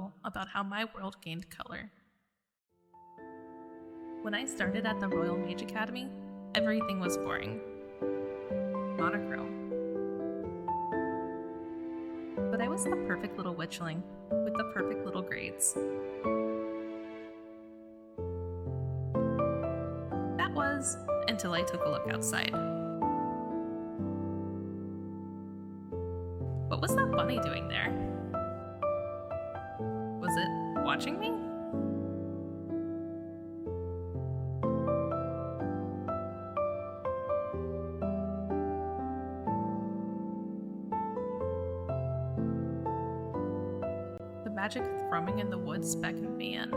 tutorial about how my world gained color. When I started at the Royal Mage Academy, everything was boring. Monochrome. But I was the perfect little witchling, with the perfect little grades. That was until I took a look outside. What was that bunny doing there? Was it watching me? The magic thrumming in the woods beckoned me in,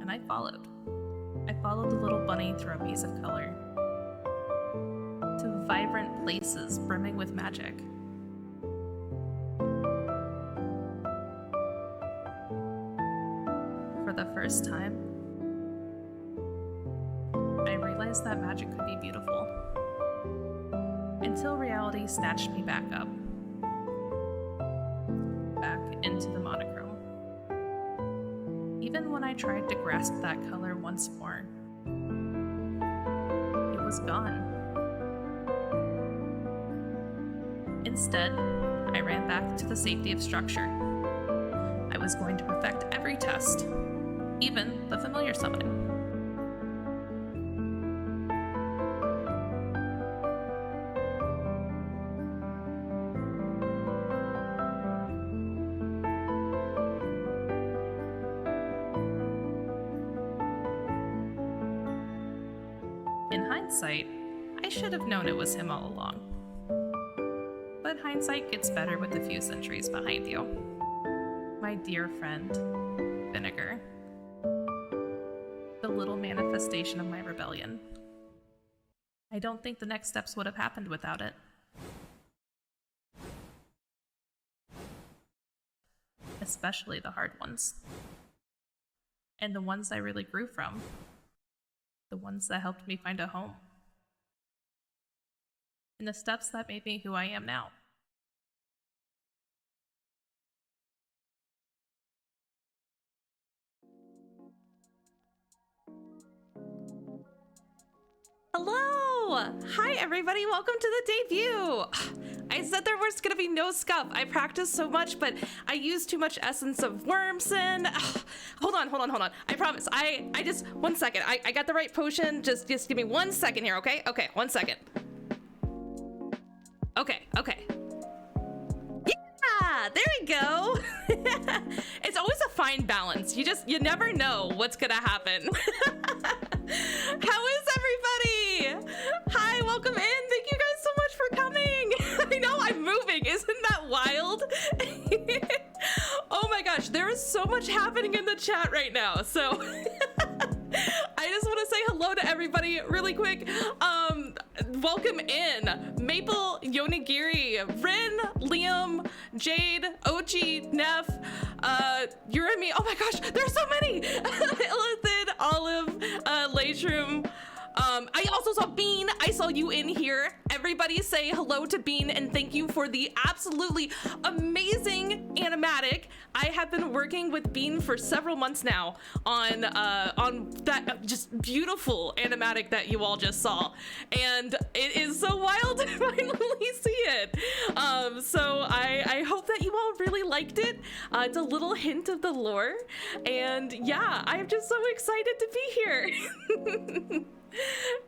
and I followed. I followed the little bunny through a maze of color, to vibrant places brimming with magic. For the first time, I realized that magic could be beautiful, until reality snatched me back up, back into the monochrome. Even when I tried to grasp that color once more, it was gone. Instead, I ran back to the safety of structure. I was going to perfect every test, even the familiar summoning. In hindsight, I should have known it was him all along. But hindsight gets better with a few centuries behind you. My dear friend, Vinegar. The little manifestation of my rebellion. I don't think the next steps would have happened without it. Especially the hard ones. And the ones I really grew from. The ones that helped me find a home. And the steps that made me who I am now. Hello! Hi everybody, welcome to the debut! I said there was gonna be no scuff. I practiced so much, but I used too much essence of Wormson. Hold on. I promise. I just, 1 second. I got the right potion. Just give me 1 second here, okay? Okay, 1 second. Okay. Yeah, there we go. It's always a fine balance. You never know what's gonna happen. How is everybody? Hi, welcome in. Thank you guys so much for coming. I know I'm moving. Isn't that wild? Oh my gosh, there is so much happening in the chat right now. So I just want to say hello to everybody really quick. Welcome in Maple, Yonigiri, Rin, Liam, Jade, Ochi, Neff, Urimi. Oh my gosh, there's so many. Illithid, Olive, Latrum. I also saw Bean. I saw you in here. Everybody say hello to Bean and thank you for the absolutely amazing animatic. I have been working with Bean for several months now on that just beautiful animatic that you all just saw, and it is so wild to finally see it. So I hope that you all really liked it. It's a little hint of the lore, and yeah, I'm just so excited to be here.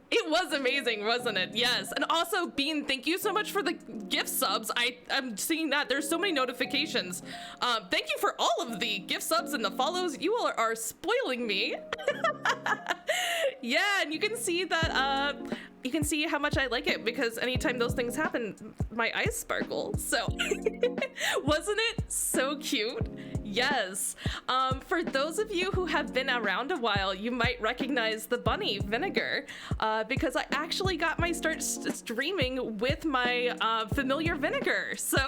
It was amazing, wasn't it? Yes. And also, Bean, thank you so much for the gift subs. I'm seeing that there's so many notifications. Thank you for all of the gift subs and the follows. You all are spoiling me. Yeah, and you can see that you can see how much I like it, because anytime those things happen, my eyes sparkle. So wasn't it so cute? Yes. For those of you who have been around a while, you might recognize the bunny Vinegar, because I actually got my start streaming with my familiar Vinegar. So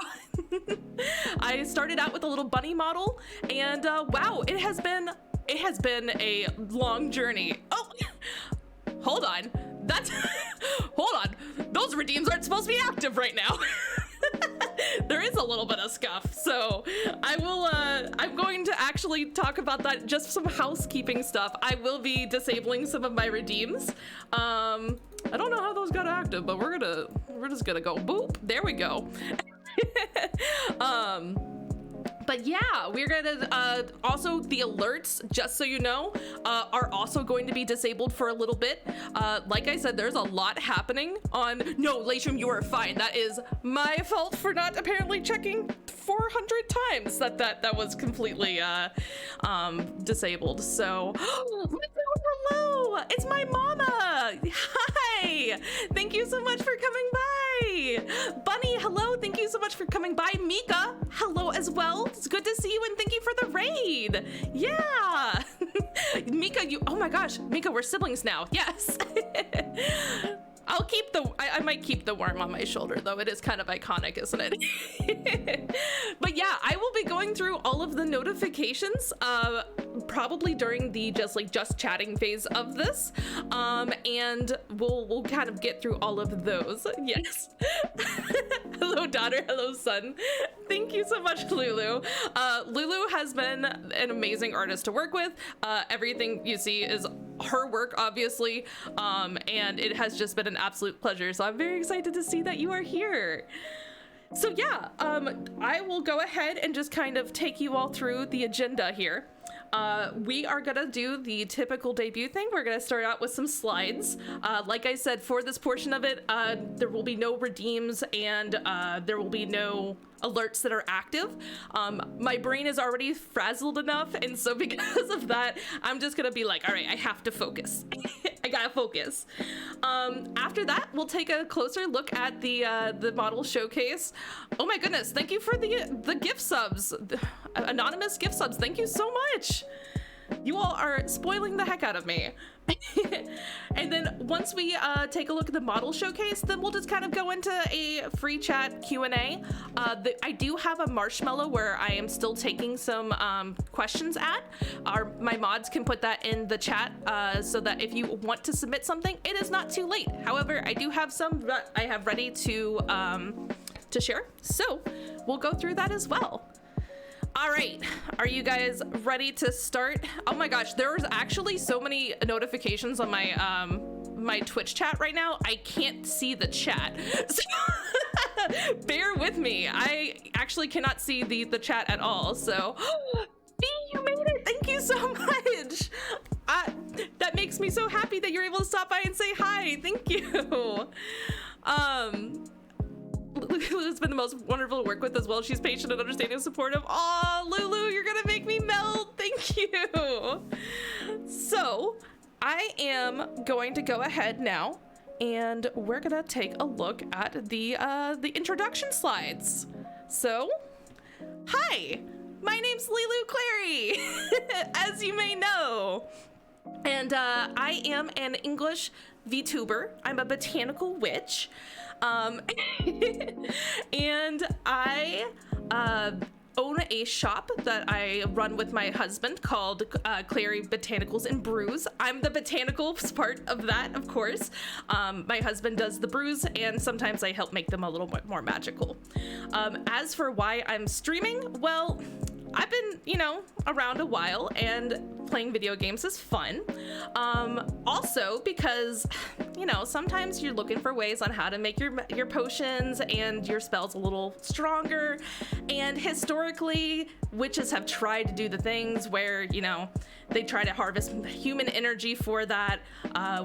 I started out with a little bunny model, and wow, it has been a long journey. Oh, hold on. Hold on. Those redeems aren't supposed to be active right now. There is a little bit of scuff, so I'm going actually talk about that, just some housekeeping stuff. I will be disabling some of my redeems. I don't know how those got active, but we're just gonna go boop. There we go. But yeah, we're gonna, also the alerts, just so you know, are also going to be disabled for a little bit. Like I said, there's a lot happening on, no, Latium, you are fine. That is my fault for not apparently checking 400 times that was completely, disabled. So, hello, it's my mama. Hi, thank you so much for coming by. Bunny, hello, thank you so much for coming by. Mika, hello as well. It's good to see you and thank you for the raid. Yeah. Mika, oh my gosh, Mika, we're siblings now. Yes. I'll keep I might keep the worm on my shoulder though. It is kind of iconic, isn't it? But yeah, I will be going through all of the notifications, probably during the just chatting phase of this. And we'll kind of get through all of those. Yes. Hello, daughter. Hello, son. Thank you so much, Lulu. Lulu has been an amazing artist to work with. Everything you see is her work, obviously, and it has just been an absolute pleasure. So I'm very excited to see that you are here. So yeah, I will go ahead and just kind of take you all through the agenda here. We are gonna do the typical debut thing. We're gonna start out with some slides. Like I said, for this portion of it, there will be no redeems and there will be no alerts that are active. My brain is already frazzled enough, and so because of that, I'm just gonna be like, all right, I have to focus. I gotta focus. After that, we'll take a closer look at the model showcase. Oh my goodness, thank you for the gift subs. Anonymous gift subs, thank you so much. You all are spoiling the heck out of me. And then once we take a look at the model showcase, then we'll just kind of go into a free chat Q&A. I do have a marshmallow where I am still taking some questions at. My mods can put that in the chat so that if you want to submit something, it is not too late. However, I do have some that I have ready to share. So we'll go through that as well. All right, are you guys ready to start? Oh my gosh, there's actually so many notifications on my my Twitch chat right now. I can't see the chat, so bear with me. I actually cannot see the chat at all. So, B, you made it. Thank you so much. That makes me so happy that you're able to stop by and say hi. Thank you. Lulu's been the most wonderful to work with as well. She's patient and understanding and supportive. Oh, Lulu, you're gonna make me melt. Thank you. So I am going to go ahead now and we're gonna take a look at the introduction slides. So, hi, my name's Lilou Clary, as you may know. And I am an English VTuber. I'm a botanical witch. And I own a shop that I run with my husband called Clary Botanicals and Brews. I'm the botanicals part of that, of course. My husband does the brews, and sometimes I help make them a little bit more magical. As for why I'm streaming, well, I've been, around a while, and playing video games is fun. Also because, sometimes you're looking for ways on how to make your potions and your spells a little stronger. And historically, witches have tried to do the things where, they try to harvest human energy for that,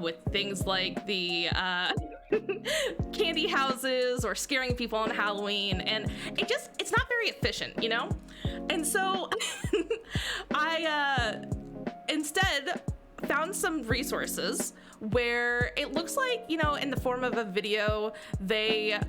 with things like the candy houses or scaring people on Halloween. And it's not very efficient, And so I instead found some resources where it looks like, in the form of a video, they,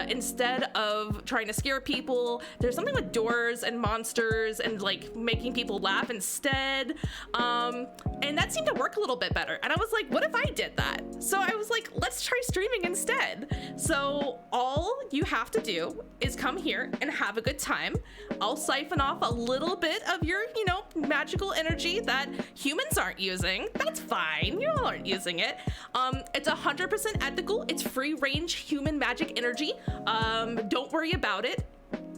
instead of trying to scare people, there's something with doors and monsters and like making people laugh instead. And that seemed to work a little bit better. And I was like, what if I did that? So I was like, let's try streaming instead. So all you have to do is come here and have a good time. I'll siphon off a little bit of your, magical energy that humans aren't using. That's fine. You all aren't using it. It's 100% ethical. It's free range human magic energy. Don't worry about it.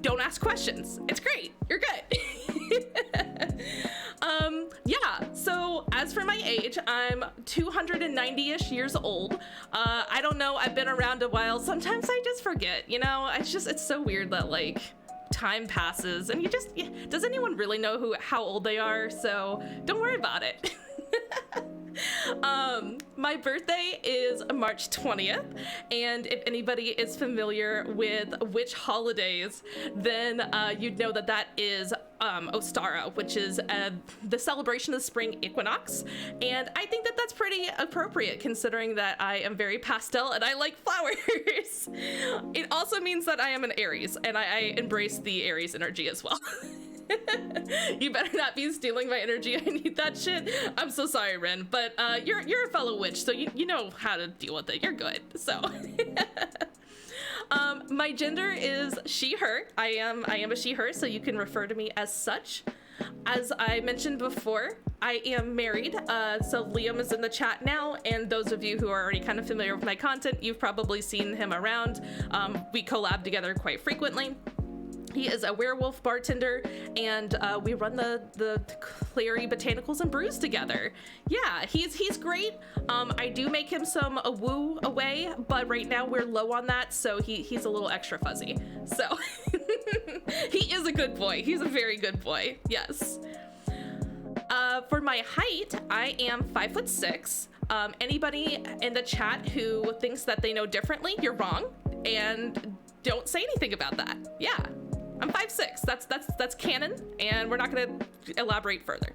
Don't ask questions. It's great. You're good. for my age, I'm 290-ish years old. I don't know, I've been around a while. Sometimes I just forget, you know? It's so weird that like time passes and does anyone really know how old they are? So don't worry about it. My birthday is March 20th, and if anybody is familiar with witch holidays, then you'd know that is Ostara, which is the celebration of spring equinox, and I think that's pretty appropriate considering that I am very pastel and I like flowers. It also means that I am an Aries, and I embrace the Aries energy as well. You better not be stealing my energy. I need that shit. I'm so sorry, Ren, but you're a fellow witch, so you know how to deal with it. You're good. So my gender is she, her. I am a she, her, so you can refer to me as such. As I mentioned before, I am married, so Liam is in the chat now, and those of you who are already kind of familiar with my content, you've probably seen him around. We collab together quite frequently. He is a werewolf bartender, and we run the Clary Botanicals and Brews together. Yeah, he's great. I do make him some woo away, but right now we're low on that, so he's a little extra fuzzy. So he is a good boy. He's a very good boy. Yes. For my height, I am 5'6". Anybody in the chat who thinks that they know differently, you're wrong, and don't say anything about that. Yeah. I'm 5'6". That's canon, and we're not gonna elaborate further.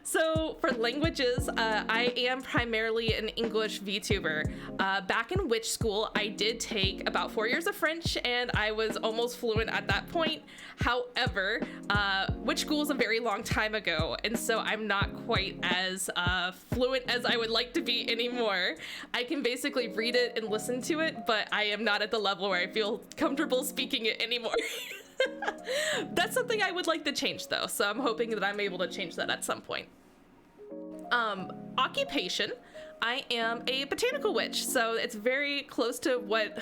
So for languages, I am primarily an English VTuber. Back in witch school, I did take about 4 years of French, and I was almost fluent at that point. However, witch school is a very long time ago, and so I'm not quite as fluent as I would like to be anymore. I can basically read it and listen to it, but I am not at the level where I feel comfortable speaking it anymore. That's something I would like to change though, so I'm hoping that I'm able to change that at some point. Occupation, I am a botanical witch, so it's very close to what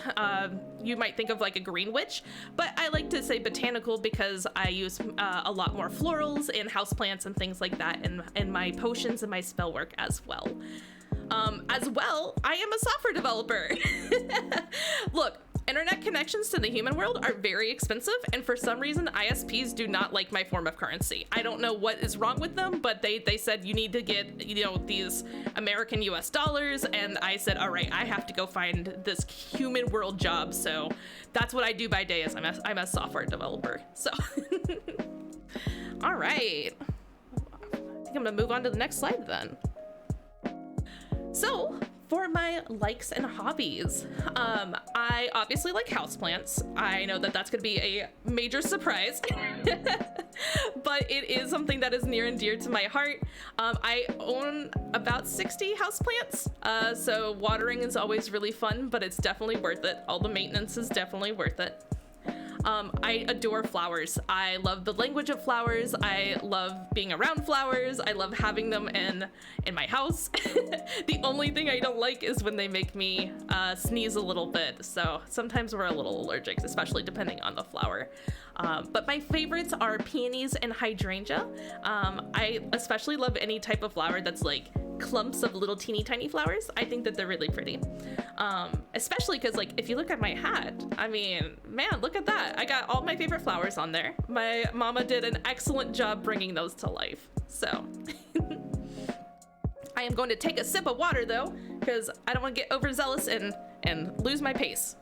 you might think of like a green witch, but I like to say botanical because I use a lot more florals and houseplants and things like that in my potions and my spell work as well. As well, I am a software developer. Look, internet connections to the human world are very expensive, and for some reason ISPs do not like my form of currency. I don't know what is wrong with them, but they said you need to get, you know, these American US dollars, and I said, all right, I have to go find this human world job. So that's what I do by day, is I'm a software developer. So all right, I think I'm gonna move on to the next slide then. So for my likes and hobbies, I obviously like houseplants. I know that that's gonna be a major surprise, but it is something that is near and dear to my heart. I own about 60 houseplants, so watering is always really fun, but it's definitely worth it. All the maintenance is definitely worth it. I adore flowers. I love the language of flowers. I love being around flowers. I love having them in my house. The only thing I don't like is when they make me sneeze a little bit. So sometimes we're a little allergic, especially depending on the flower. But my favorites are peonies and hydrangea. I especially love any type of flower that's like clumps of little teeny tiny flowers. I think that they're really pretty. Especially because, like, if you look at my hat, I mean, man, look at that. I got all my favorite flowers on there. My mama did an excellent job bringing those to life. So I am going to take a sip of water though, because I don't want to get overzealous and lose my pace.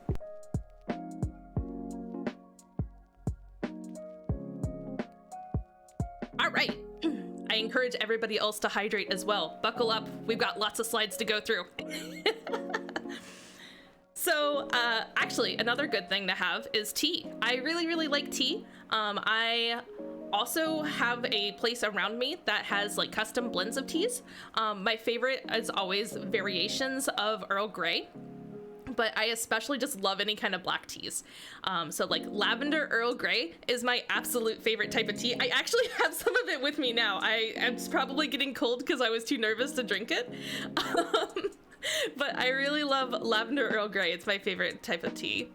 All right. I encourage everybody else to hydrate as well. Buckle up, we've got lots of slides to go through. So actually, another good thing to have is tea. I really like tea. I also have a place around me that has like custom blends of teas. My favorite is always variations of Earl Grey, but I especially just love any kind of black teas. So like lavender Earl Grey is my absolute favorite type of tea. I actually have some of it with me now. It's probably getting cold because I was too nervous to drink it. But I really love lavender Earl Grey. It's my favorite type of tea.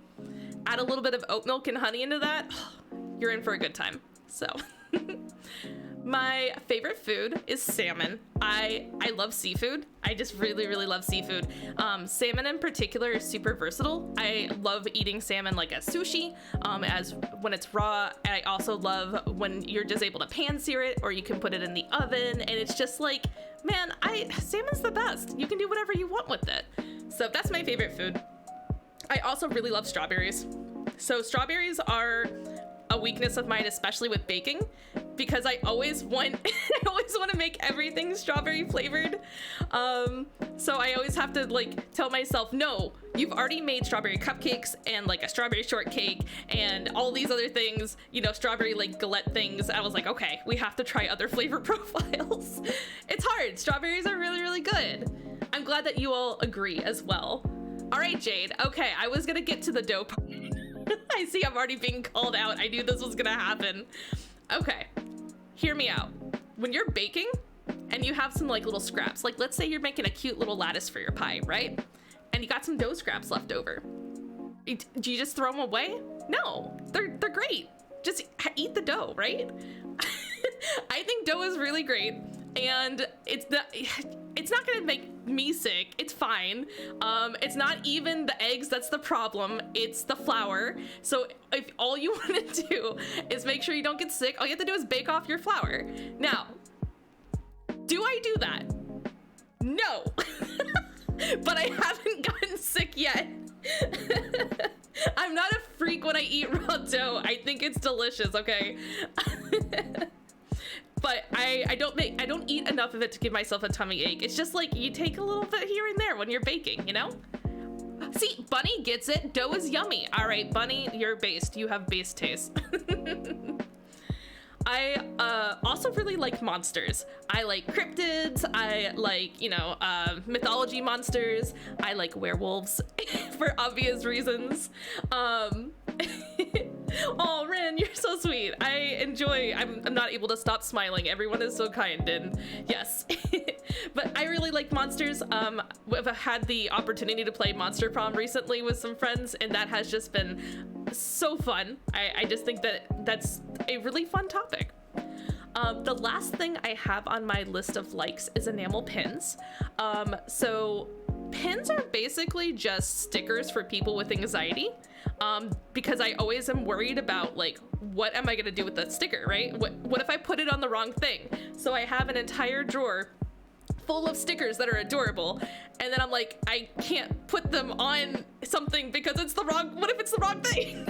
Add a little bit of oat milk and honey into that, you're in for a good time. So My favorite food is salmon. I love seafood. I just really love seafood. Salmon in particular is super versatile. I love eating salmon like as sushi, as when it's raw. I also love when you're just able to pan sear it, or you can put it in the oven, and it's just like, man, salmon's the best. You can do whatever you want with it. So that's my favorite food. I also really love strawberries. So strawberries are a weakness of mine, especially with baking, because I always want to make everything strawberry flavored. So I always have to like tell myself, no, you've already made strawberry cupcakes and like a strawberry shortcake and all these other things, you know, strawberry like galette things. I was like, okay, we have to try other flavor profiles. It's hard. Strawberries are really good. I'm glad that you all agree as well. All right, Jade. Okay, I was gonna get to the dough part. I see I'm already being called out. I knew this was gonna happen. Okay, hear me out. When you're baking and you have some like little scraps, like let's say you're making a cute little lattice for your pie, right? And you got some dough scraps left over. Do you just throw them away? No, they're great. Just eat the dough, right? I think dough is really great, and it's not gonna make me sick. It's fine. It's not even the eggs that's the problem, it's the flour. So if all you want to do is make sure you don't get sick, all you have to do is bake off your flour. Now, do I do that? No. But I haven't gotten sick yet. I'm not a freak when I eat raw dough. I think it's delicious, okay? But I don't eat enough of it to give myself a tummy ache. It's just like you take a little bit here and there when you're baking, you know? See, Bunny gets it. Dough is yummy. All right, Bunny, you're based. You have base taste. I also really like monsters. I like cryptids. I like, you know, mythology monsters. I like werewolves for obvious reasons. Oh, Ren, you're so sweet. I'm not able to stop smiling. Everyone is so kind, and yes. But I really like monsters. I've had the opportunity to play Monster Prom recently with some friends, and that has just been so fun. I just think that that's a really fun topic. The last thing I have on my list of likes is enamel pins. So pins are basically just stickers for people with anxiety, because I always am worried about like, what am I gonna do with that sticker, right? What if I put it on the wrong thing? So I have an entire drawer full of stickers that are adorable, and then I'm like, I can't put them on something because it's the wrong, what if it's the wrong thing?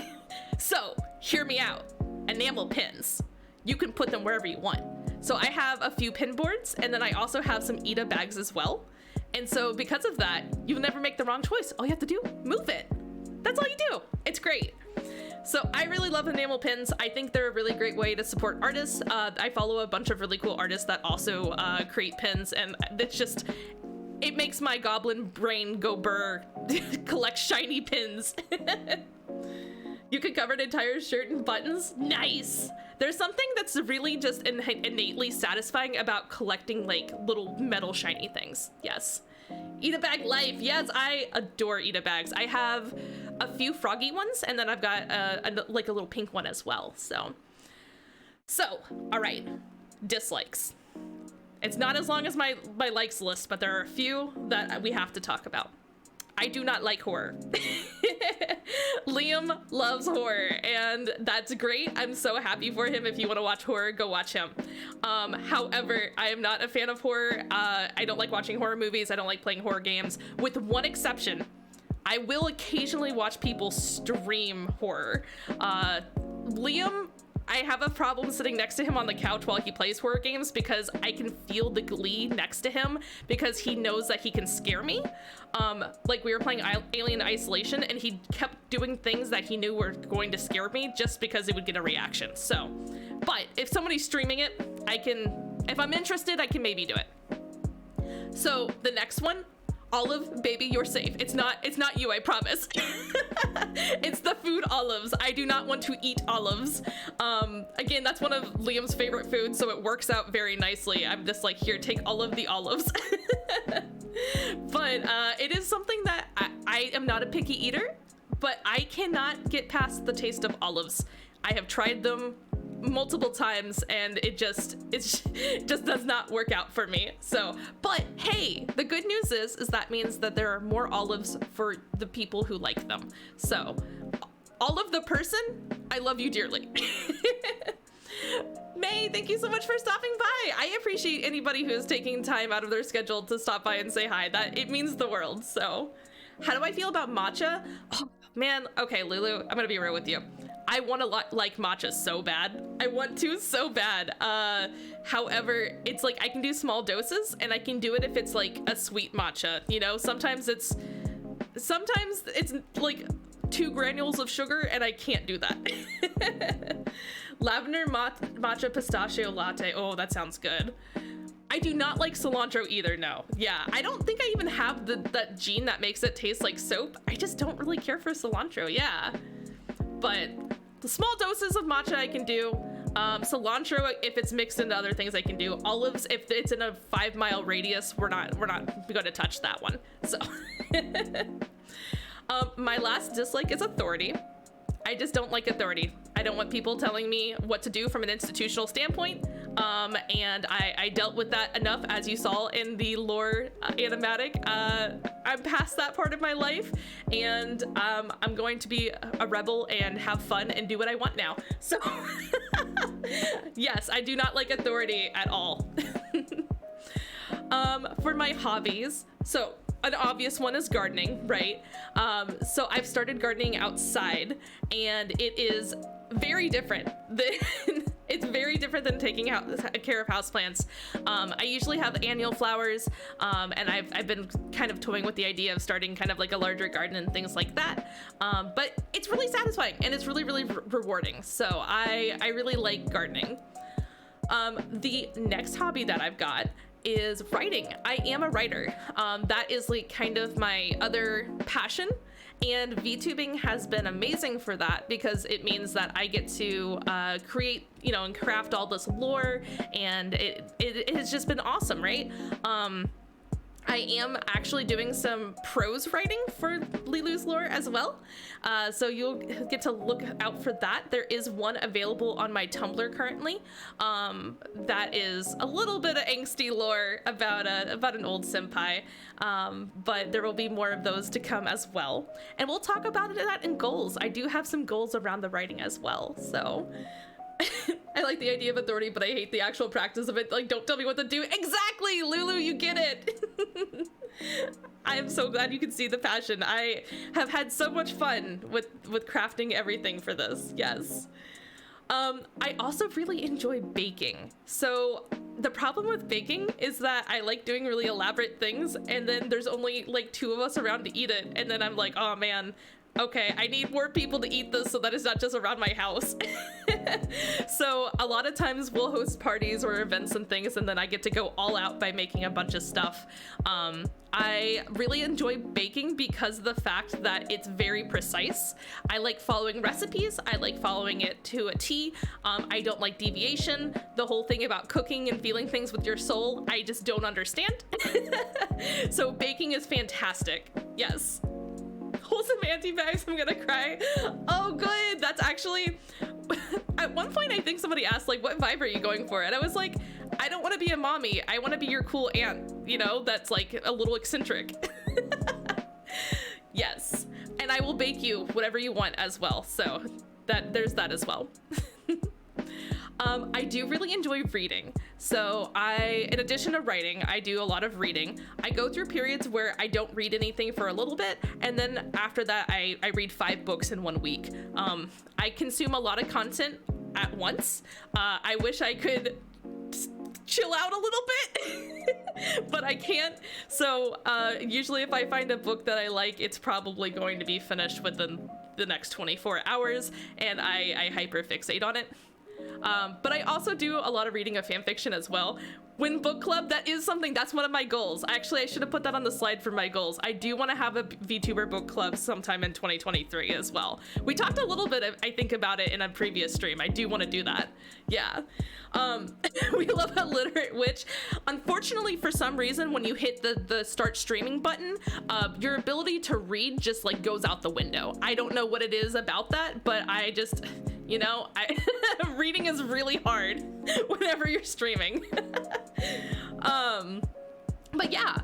So hear me out. Enamel pins, you can put them wherever you want. So I have a few pin boards, and then I also have some Ida bags as well. And so because of that, you'll never make the wrong choice. All you have to do, move it. That's all you do. It's great. So I really love enamel pins. I think they're a really great way to support artists. I follow a bunch of really cool artists that also create pins, and it's just, it makes my goblin brain go burr. Collect shiny pins. You could cover an entire shirt in buttons. Nice. There's something that's really just innately satisfying about collecting like little metal shiny things. Yes. Ida bag life. Yes, I adore Ida bags. I have a few froggy ones, and then I've got like a little pink one as well. So all right, dislikes. It's not as long as my likes list, but there are a few that we have to talk about. I do not like horror. Liam loves horror, and that's great. I'm so happy for him. If you want to watch horror, go watch him. However, I am not a fan of horror. I don't like watching horror movies. I don't like playing horror games, with one exception. I will occasionally watch people stream horror. Liam, I have a problem sitting next to him on the couch while he plays horror games, because I can feel the glee next to him, because he knows that he can scare me. Like we were playing Alien Isolation, and he kept doing things that he knew were going to scare me just because it would get a reaction. So, but if somebody's streaming it, if I'm interested, I can maybe do it. So the next one, Olive, baby, you're safe. It's not you, I promise. It's the food olives. I do not want to eat olives. Again, that's one of Liam's favorite foods, so it works out very nicely. I'm just like, here, take all of the olives. But it is something that I am not a picky eater, but I cannot get past the taste of olives. I have tried them multiple times, and it just does not work out for me. So, but hey, the good news is that means that there are more olives for the people who like them. So, olive the person, I love you dearly. May, thank you so much for stopping by. I appreciate anybody who is taking time out of their schedule to stop by and say hi. That it means the world. So, how do I feel about matcha? Oh, man, okay, Lulu, I'm gonna be real with you. I want to like matcha so bad. I want to so bad. However, it's like I can do small doses, and I can do it if it's like a sweet matcha. You know, sometimes it's like 2 granules of sugar, and I can't do that. Lavender matcha pistachio latte. Oh, that sounds good. I do not like cilantro either, no. Yeah, I don't think I even have that gene that makes it taste like soap. I just don't really care for cilantro, yeah. But the small doses of matcha I can do. Cilantro, if it's mixed into other things, I can do. Olives, if it's in a 5-mile radius, we're not going to touch that one. So, my last dislike is authority. I just don't like authority. I don't want people telling me what to do from an institutional standpoint. And I dealt with that enough, as you saw in the lore animatic. I'm past that part of my life, and I'm going to be a rebel and have fun and do what I want now. So, yes, I do not like authority at all. For my hobbies, so an obvious one is gardening, right? So I've started gardening outside, and it is very different it's very different than taking care of houseplants. I usually have annual flowers, and I've been kind of toying with the idea of starting kind of like a larger garden and things like that. But it's really satisfying, and it's really, really rewarding. So I really like gardening. The next hobby that I've got is writing. I am a writer. That is like kind of my other passion, and VTubing has been amazing for that, because it means that I get to create, you know, and craft all this lore, and it has just been awesome, right? I am actually doing some prose writing for Lilou's lore as well. So you'll get to look out for that. There is one available on my Tumblr currently. That is a little bit of angsty lore about an old senpai. But there will be more of those to come as well. And we'll talk about that in goals. I do have some goals around the writing as well, so. I like the idea of authority, but I hate the actual practice of it. Like, don't tell me what to do. Exactly, Lulu, you get it. I am so glad you can see the passion. I have had so much fun with crafting everything for this. Yes. I also really enjoy baking. So the problem with baking is that I like doing really elaborate things, and then there's only like 2 of us around to eat it, and then I'm like, oh man, okay, I need more people to eat this so that it's not just around my house. So a lot of times we'll host parties or events and things, and then I get to go all out by making a bunch of stuff. I really enjoy baking because of the fact that it's very precise. I like following recipes. I like following it to a T. I don't like deviation. The whole thing about cooking and feeling things with your soul, I just don't understand. So baking is fantastic. Yes. Wholesome anti-bags, I'm gonna cry. Oh, good. That's actually, at one point I think somebody asked, like, what vibe are you going for? And I was like, I don't want to be a mommy. I want to be your cool aunt, you know, that's like a little eccentric. Yes. And I will bake you whatever you want as well. So there's that as well. I do really enjoy reading. So in addition to writing, I do a lot of reading. I go through periods where I don't read anything for a little bit, and then after that, I read 5 books in 1 week. I consume a lot of content at once. I wish I could chill out a little bit, but I can't. So usually if I find a book that I like, it's probably going to be finished within the next 24 hours, and I hyperfixate on it. But I also do a lot of reading of fan fiction as well. When book club, that's one of my goals. Actually, I should have put that on the slide for my goals. I do want to have a VTuber book club sometime in 2023 as well. We talked a little bit, I think, about it in a previous stream. I do want to do that. Yeah. We love a literate witch. Unfortunately, for some reason, when you hit the start streaming button, your ability to read just like goes out the window. I don't know what it is about that, but you know? Reading is really hard whenever you're streaming. But yeah,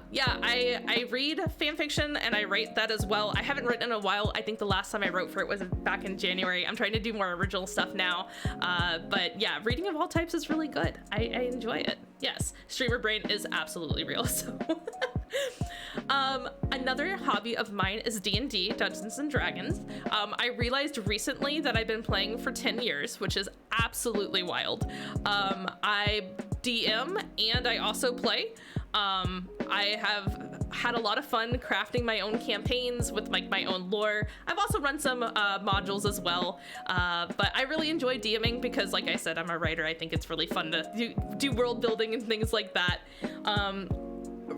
I read fan fiction and I write that as well. I haven't written in a while. I think the last time I wrote for it was back in January. I'm trying to do more original stuff now. But yeah, reading of all types is really good. I enjoy it. Yes, streamer brain is absolutely real. So another hobby of mine is D&D, Dungeons and Dragons. I realized recently that I've been playing for 10 years, which is absolutely wild. I DM and I also play. I have had a lot of fun crafting my own campaigns with like my own lore. I've also run some modules as well, but I really enjoy DMing because, like I said, I'm a writer. I think it's really fun to do world building and things like that.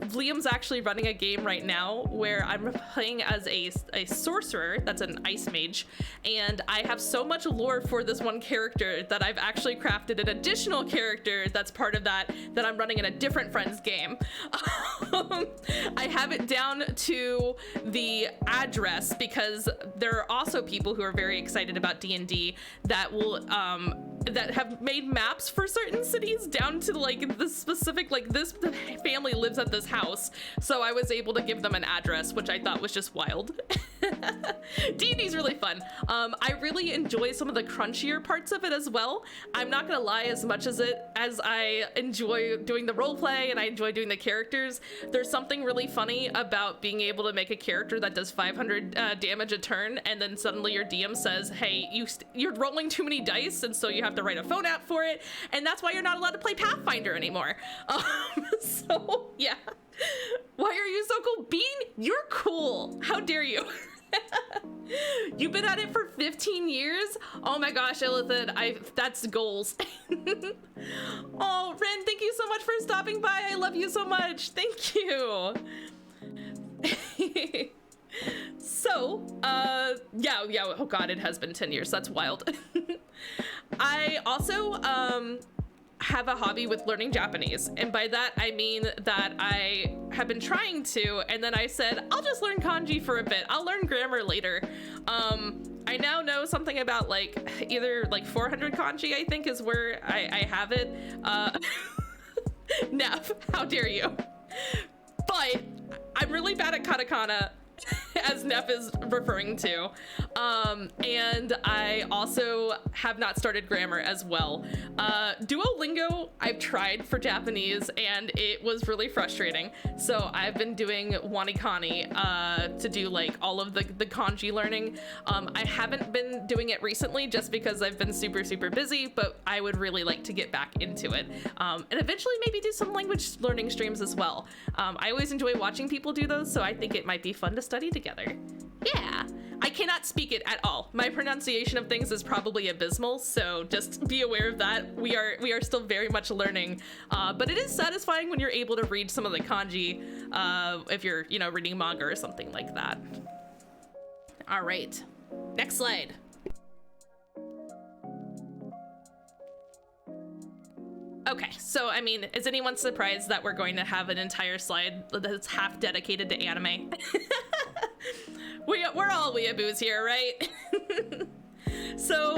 Liam's actually running a game right now where I'm playing as a sorcerer that's an ice mage, and I have so much lore for this one character that I've actually crafted an additional character that's part of that I'm running in a different friend's game. I have it down to the address because there are also people who are very excited about D&D that will that have made maps for certain cities down to like the specific, like this family lives at this house, so I was able to give them an address, which I thought was just wild. D&D's really fun. I really enjoy some of the crunchier parts of it as well. I'm not gonna lie, as much as I enjoy doing the role play and I enjoy doing the characters, there's something really funny about being able to make a character that does 500 damage a turn, and then suddenly your DM says, hey, you're rolling too many dice, and so you have to write a phone app for it, and that's why you're not allowed to play Pathfinder anymore. So yeah. Why are you so cool? Bean, you're cool. How dare you? You've been at it for 15 years? Oh my gosh, Illithid, that's goals. Oh, Ren, thank you so much for stopping by. I love you so much. Thank you. So, yeah, oh god, it has been 10 years. That's wild. I also, have a hobby with learning Japanese, and by that I mean that I have been trying to, and then I said I'll just learn kanji for a bit. I'll learn grammar later. I now know something about like either like 400 kanji, I think is where I have it. Neff, how dare you? But I'm really bad at katakana, as Neff is referring to, and I also have not started grammar as well. Duolingo I've tried for Japanese and it was really frustrating, so I've been doing Wanikani to do like all of the kanji learning. I haven't been doing it recently just because I've been super busy, but I would really like to get back into it, and eventually maybe do some language learning streams as well. I always enjoy watching people do those, so I think it might be fun to study together. Yeah, I cannot speak it at all. My pronunciation of things is probably abysmal, so just be aware of that. We are still very much learning, but it is satisfying when you're able to read some of the kanji, if you're, you know, reading manga or something like that. All right, next slide. Okay, so I mean, is anyone surprised that we're going to have an entire slide that's half dedicated to anime? We're all weeaboos here, right? So,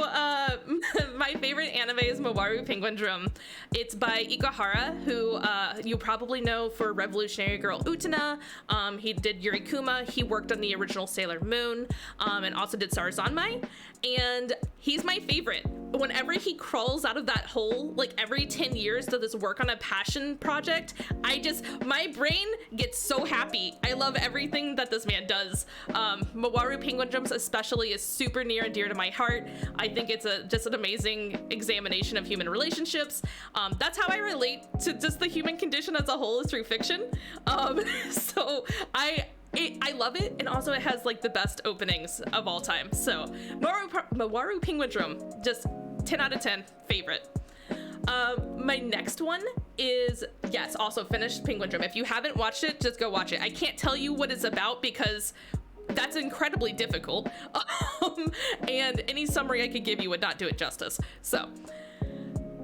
my favorite anime is Mawaru Penguin Drum. It's by Ikuhara, who you probably know for Revolutionary Girl Utena. He did Yurikuma, he worked on the original Sailor Moon, and also did Sarazanmai, and he's my favorite. Whenever he crawls out of that hole, like every 10 years to this work on a passion project, my brain gets so happy. I love everything that this man does. Mawaru Penguin Drums especially is super near and dear to my heart. I think it's just an amazing examination of human relationships. That's how I relate to just the human condition as a whole, is through fiction. So I love it, and also it has like the best openings of all time. So Mawaru Penguin Drum, just 10 out of 10 favorite. My next one is, yes, also finished Penguin Drum. If you haven't watched it, just go watch it. I can't tell you what it's about because that's incredibly difficult, and any summary I could give you would not do it justice. So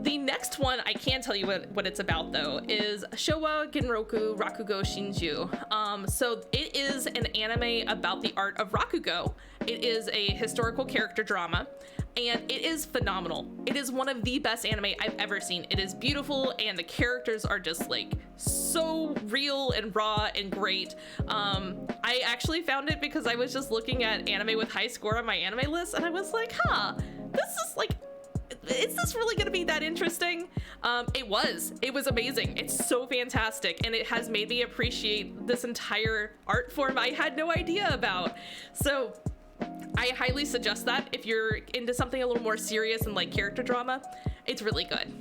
the next one I can tell you what it's about, though, is Showa Genroku Rakugo Shinju. So it is an anime about the art of Rakugo, It is a historical character drama, and it is phenomenal. It is one of the best anime I've ever seen. It is beautiful, and the characters are just like so real and raw and great. I actually found it because I was just looking at anime with high score on my anime list, and I was like, huh, this is like, is this really gonna be that interesting? It was amazing. It's so fantastic, and it has made me appreciate this entire art form I had no idea about. So I highly suggest that if you're into something a little more serious and like character drama. It's really good.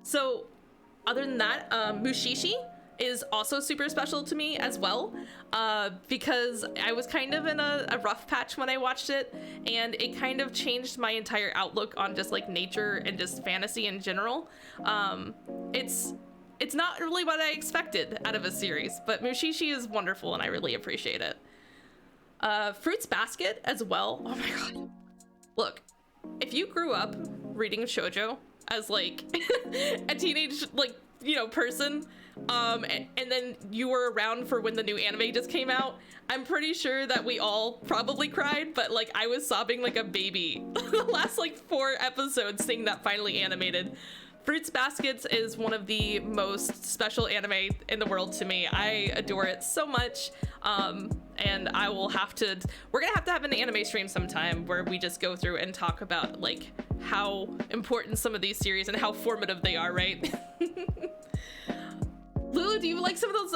So other than that, Mushishi is also super special to me as well, because I was kind of in a rough patch when I watched it, and it kind of changed my entire outlook on just like nature and just fantasy in general. It's not really what I expected out of a series, but Mushishi is wonderful and I really appreciate it. Fruits Basket as well. Oh my god. Look, if you grew up reading shoujo as like a teenage like, you know, person, and then you were around for when the new anime just came out, I'm pretty sure that we all probably cried, but like I was sobbing like a baby the last like 4 episodes seeing that finally animated. Fruits Baskets is one of the most special anime in the world to me. I adore it so much, and I will have to, we're gonna have to have an anime stream sometime where we just go through and talk about like how important some of these series and how formative they are, right? Lulu, do you like some of those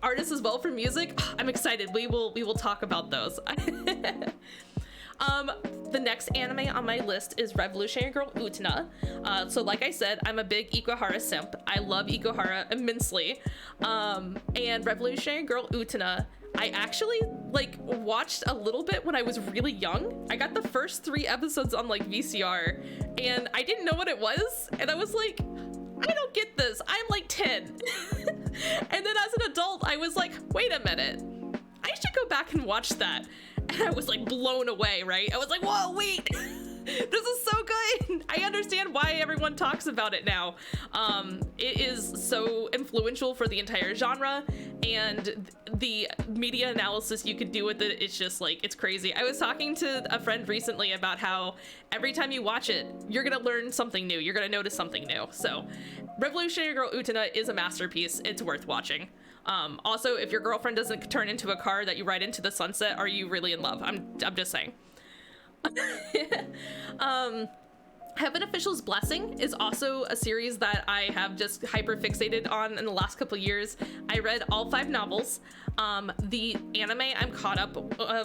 artists as well for music? I'm excited. We will talk about those. The next anime on my list is Revolutionary Girl Utena. So like I said, I'm a big Ikuhara simp. I love Ikuhara immensely. And Revolutionary Girl Utena, I actually like watched a little bit when I was really young. I got the first 3 episodes on like VCR, and I didn't know what it was, and I was like, I don't get this. I'm like 10. And then as an adult, I was like, wait a minute, I should go back and watch that. And I was like blown away, right? I was like, whoa, wait, this is so good. I understand why everyone talks about it now. It is so influential for the entire genre, and the media analysis you could do with it, it's just like, it's crazy. I was talking to a friend recently about how every time you watch it, you're gonna learn something new. You're gonna notice something new. So Revolutionary Girl Utena is a masterpiece. It's worth watching. Also, if your girlfriend doesn't turn into a car that you ride into the sunset, are you really in love? I'm just saying. Heaven Official's Blessing is also a series that I have just hyper fixated on in the last couple years. I read all 5 novels. The anime I'm caught up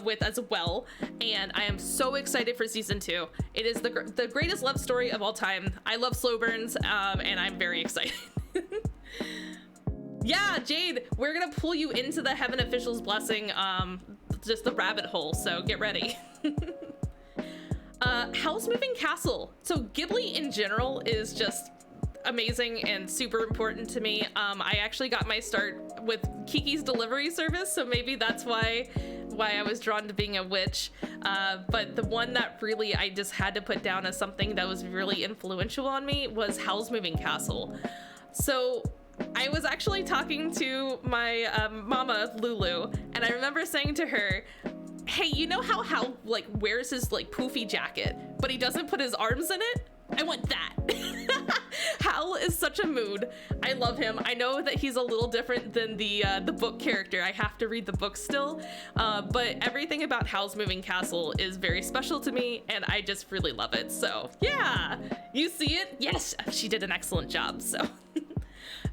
with as well, and I am so excited for season 2. It is the greatest love story of all time. I love slow burns, and I'm very excited. Yeah, Jade, we're gonna pull you into the Heaven Official's Blessing, just the rabbit hole, so get ready. Howl's Moving Castle. So Ghibli in general is just amazing and super important to me. I actually got my start with Kiki's Delivery Service, so maybe that's why I was drawn to being a witch. But the one that really I just had to put down as something that was really influential on me was Howl's Moving Castle. So I was actually talking to my mama, Lulu, and I remember saying to her, hey, you know how Hal like wears his like poofy jacket, but he doesn't put his arms in it? I want that. Hal is such a mood. I love him. I know that he's a little different than the book character. I have to read the book still, but everything about Howl's Moving Castle is very special to me, and I just really love it. So yeah, you see it? Yes, she did an excellent job. So.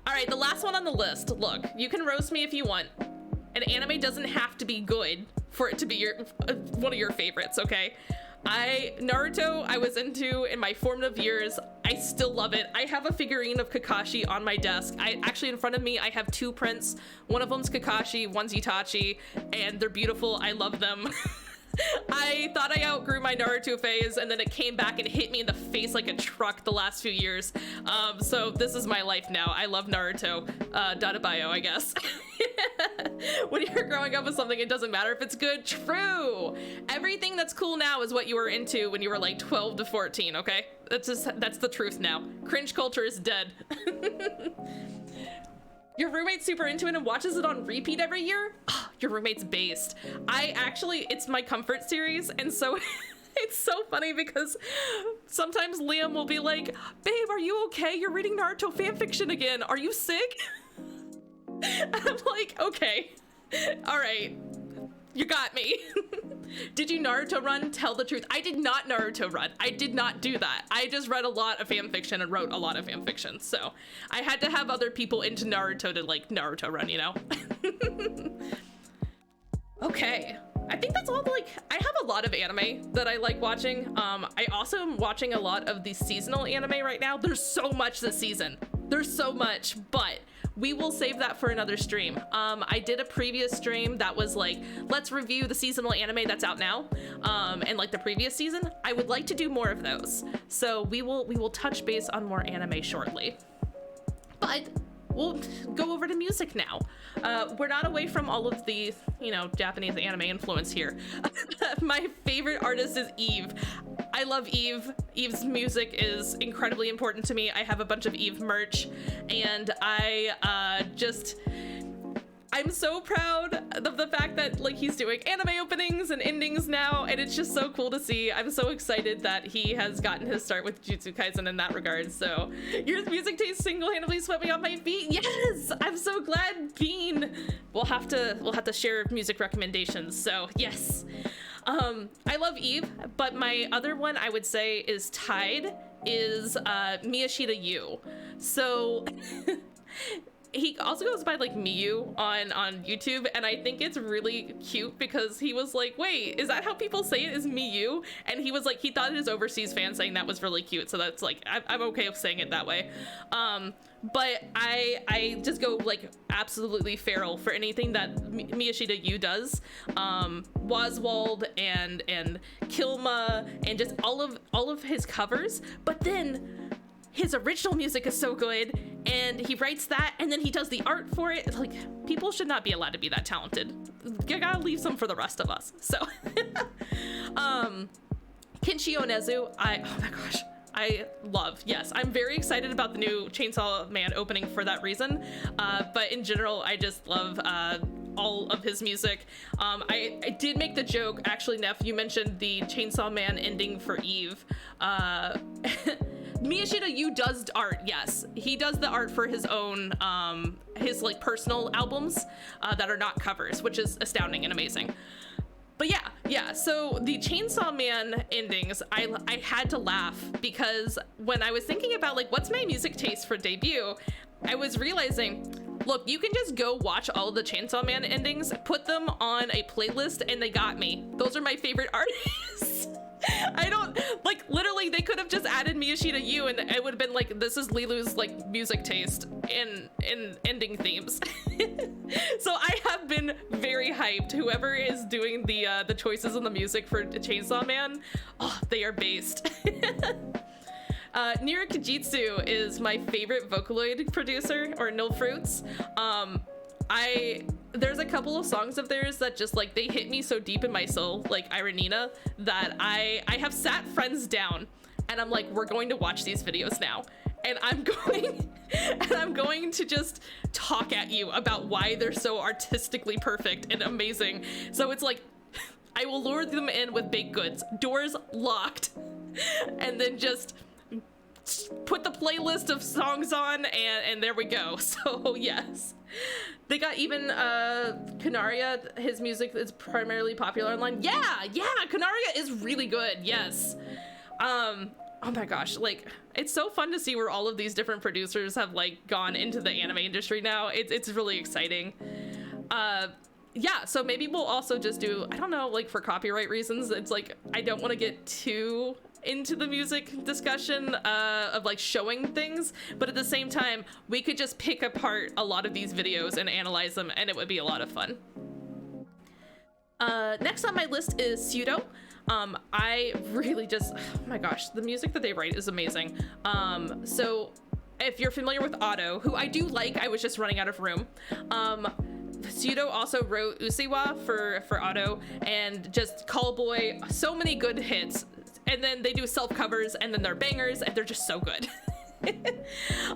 All right, the last one on the list. Look, you can roast me if you want. An anime doesn't have to be good for it to be your one of your favorites, okay? Naruto, I was into in my formative years. I still love it. I have a figurine of Kakashi on my desk. Actually in front of me, I have 2 prints. One of them's Kakashi, one's Itachi, and they're beautiful. I love them. I thought I outgrew my Naruto phase, and then it came back and hit me in the face like a truck the last few years. So this is my life now. I love Naruto. Bio, I guess. When you're growing up with something, it doesn't matter if it's good. True. Everything that's cool now is what you were into when you were like 12 to 14, okay? That's the truth now. Cringe culture is dead. Your roommate's super into it and watches it on repeat every year? your roommate's based. It's my comfort series, and so it's so funny because sometimes Liam will be like, babe, are you okay? You're reading Naruto fanfiction again. Are you sick? And I'm like, okay, all right, you got me. Did you Naruto run? Tell the truth. I did not Naruto run. I did not do that. I just read a lot of fanfiction and wrote a lot of fanfiction. So I had to have other people into Naruto to like Naruto run, you know? Okay. I think that's all. Like, I have a lot of anime that I like watching. I also am watching a lot of the seasonal anime right now. There's so much this season. There's so much, but we will save that for another stream. I did a previous stream that was like, let's review the seasonal anime that's out now, and like the previous season. I would like to do more of those. So we will touch base on more anime shortly. But we'll go over to music now. We're not away from all of the, you know, Japanese anime influence here. My favorite artist is Eve. I love Eve. Eve's music is incredibly important to me. I have a bunch of Eve merch, and I'm so proud of the fact that like he's doing anime openings and endings now, and it's just so cool to see. I'm so excited that he has gotten his start with Jujutsu Kaisen in that regard. So your music taste single-handedly swept me off my feet. Yes, I'm so glad, Bean. We'll have to share music recommendations. So yes, I love Eve, but my other one I would say is tied is Miyashita Yu. So. He also goes by like Miyu on YouTube, and I think it's really cute because he was like, wait, is that how people say it, is Miyu? And he was like, he thought his overseas fan saying that was really cute, so that's like, I'm okay with saying it that way. But I just go like absolutely feral for anything that Miyashita Yu does. Waswald and Kilma and just all of his covers, but then his original music is so good, and he writes that and then he does the art for it. Like, people should not be allowed to be that talented. You gotta leave some for the rest of us. So Kinshi Onezu, oh my gosh, I love. Yes, I'm very excited about the new Chainsaw Man opening for that reason, but in general I just love all of his music. I did make the joke, actually, Neff, you mentioned the Chainsaw Man ending for Eve. Miyashita Yu does art, yes. He does the art for his own, his like personal albums that are not covers, which is astounding and amazing. But yeah, so the Chainsaw Man endings, I had to laugh because when I was thinking about like, what's my music taste for debut, I was realizing, look, you can just go watch all of the Chainsaw Man endings, put them on a playlist, and they got me. Those are my favorite artists. I don't, like, literally they could have just added Miyashita Yu and it would have been like, this is Lilou's like music taste in ending themes. So I have been very hyped. Whoever is doing the choices in the music for Chainsaw Man, oh, they are based. Nira Kajitsu is my favorite Vocaloid producer, or No Fruits. There's a couple of songs of theirs that just like, they hit me so deep in my soul, like Ironina, that I have sat friends down and I'm like, we're going to watch these videos now. And I'm going to just talk at you about why they're so artistically perfect and amazing. So it's like, I will lure them in with baked goods, doors locked, and then just put the playlist of songs on, and there we go. So yes. They got even Canaria, his music is primarily popular online. Yeah, Canaria is really good, yes. Oh my gosh, like, it's so fun to see where all of these different producers have like gone into the anime industry now. It's really exciting. Yeah, so maybe we'll also just do, I don't know, like for copyright reasons, it's like, I don't want to get too into the music discussion of like showing things, but at the same time we could just pick apart a lot of these videos and analyze them, and it would be a lot of fun. Next on my list is Pseudo. I really just, oh my gosh, the music that they write is amazing. So if you're familiar with Otto, who I do like, I was just running out of room. Pseudo also wrote Usiwa for Otto, and just Callboy, so many good hits. And then they do self covers, and then they're bangers, and they're just so good.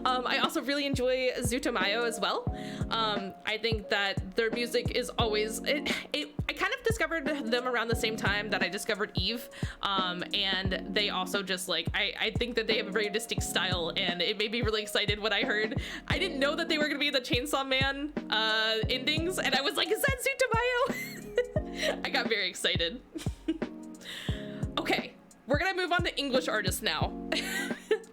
I also really enjoy Zutomayo as well. I think that their music is always, I kind of discovered them around the same time that I discovered Eve. And they also just like, I think that they have a very distinct style, and it made me really excited when I heard. I didn't know that they were gonna be the Chainsaw Man endings, and I was like, is that Zutomayo? I got very excited. Okay, we're gonna move on to English artists now.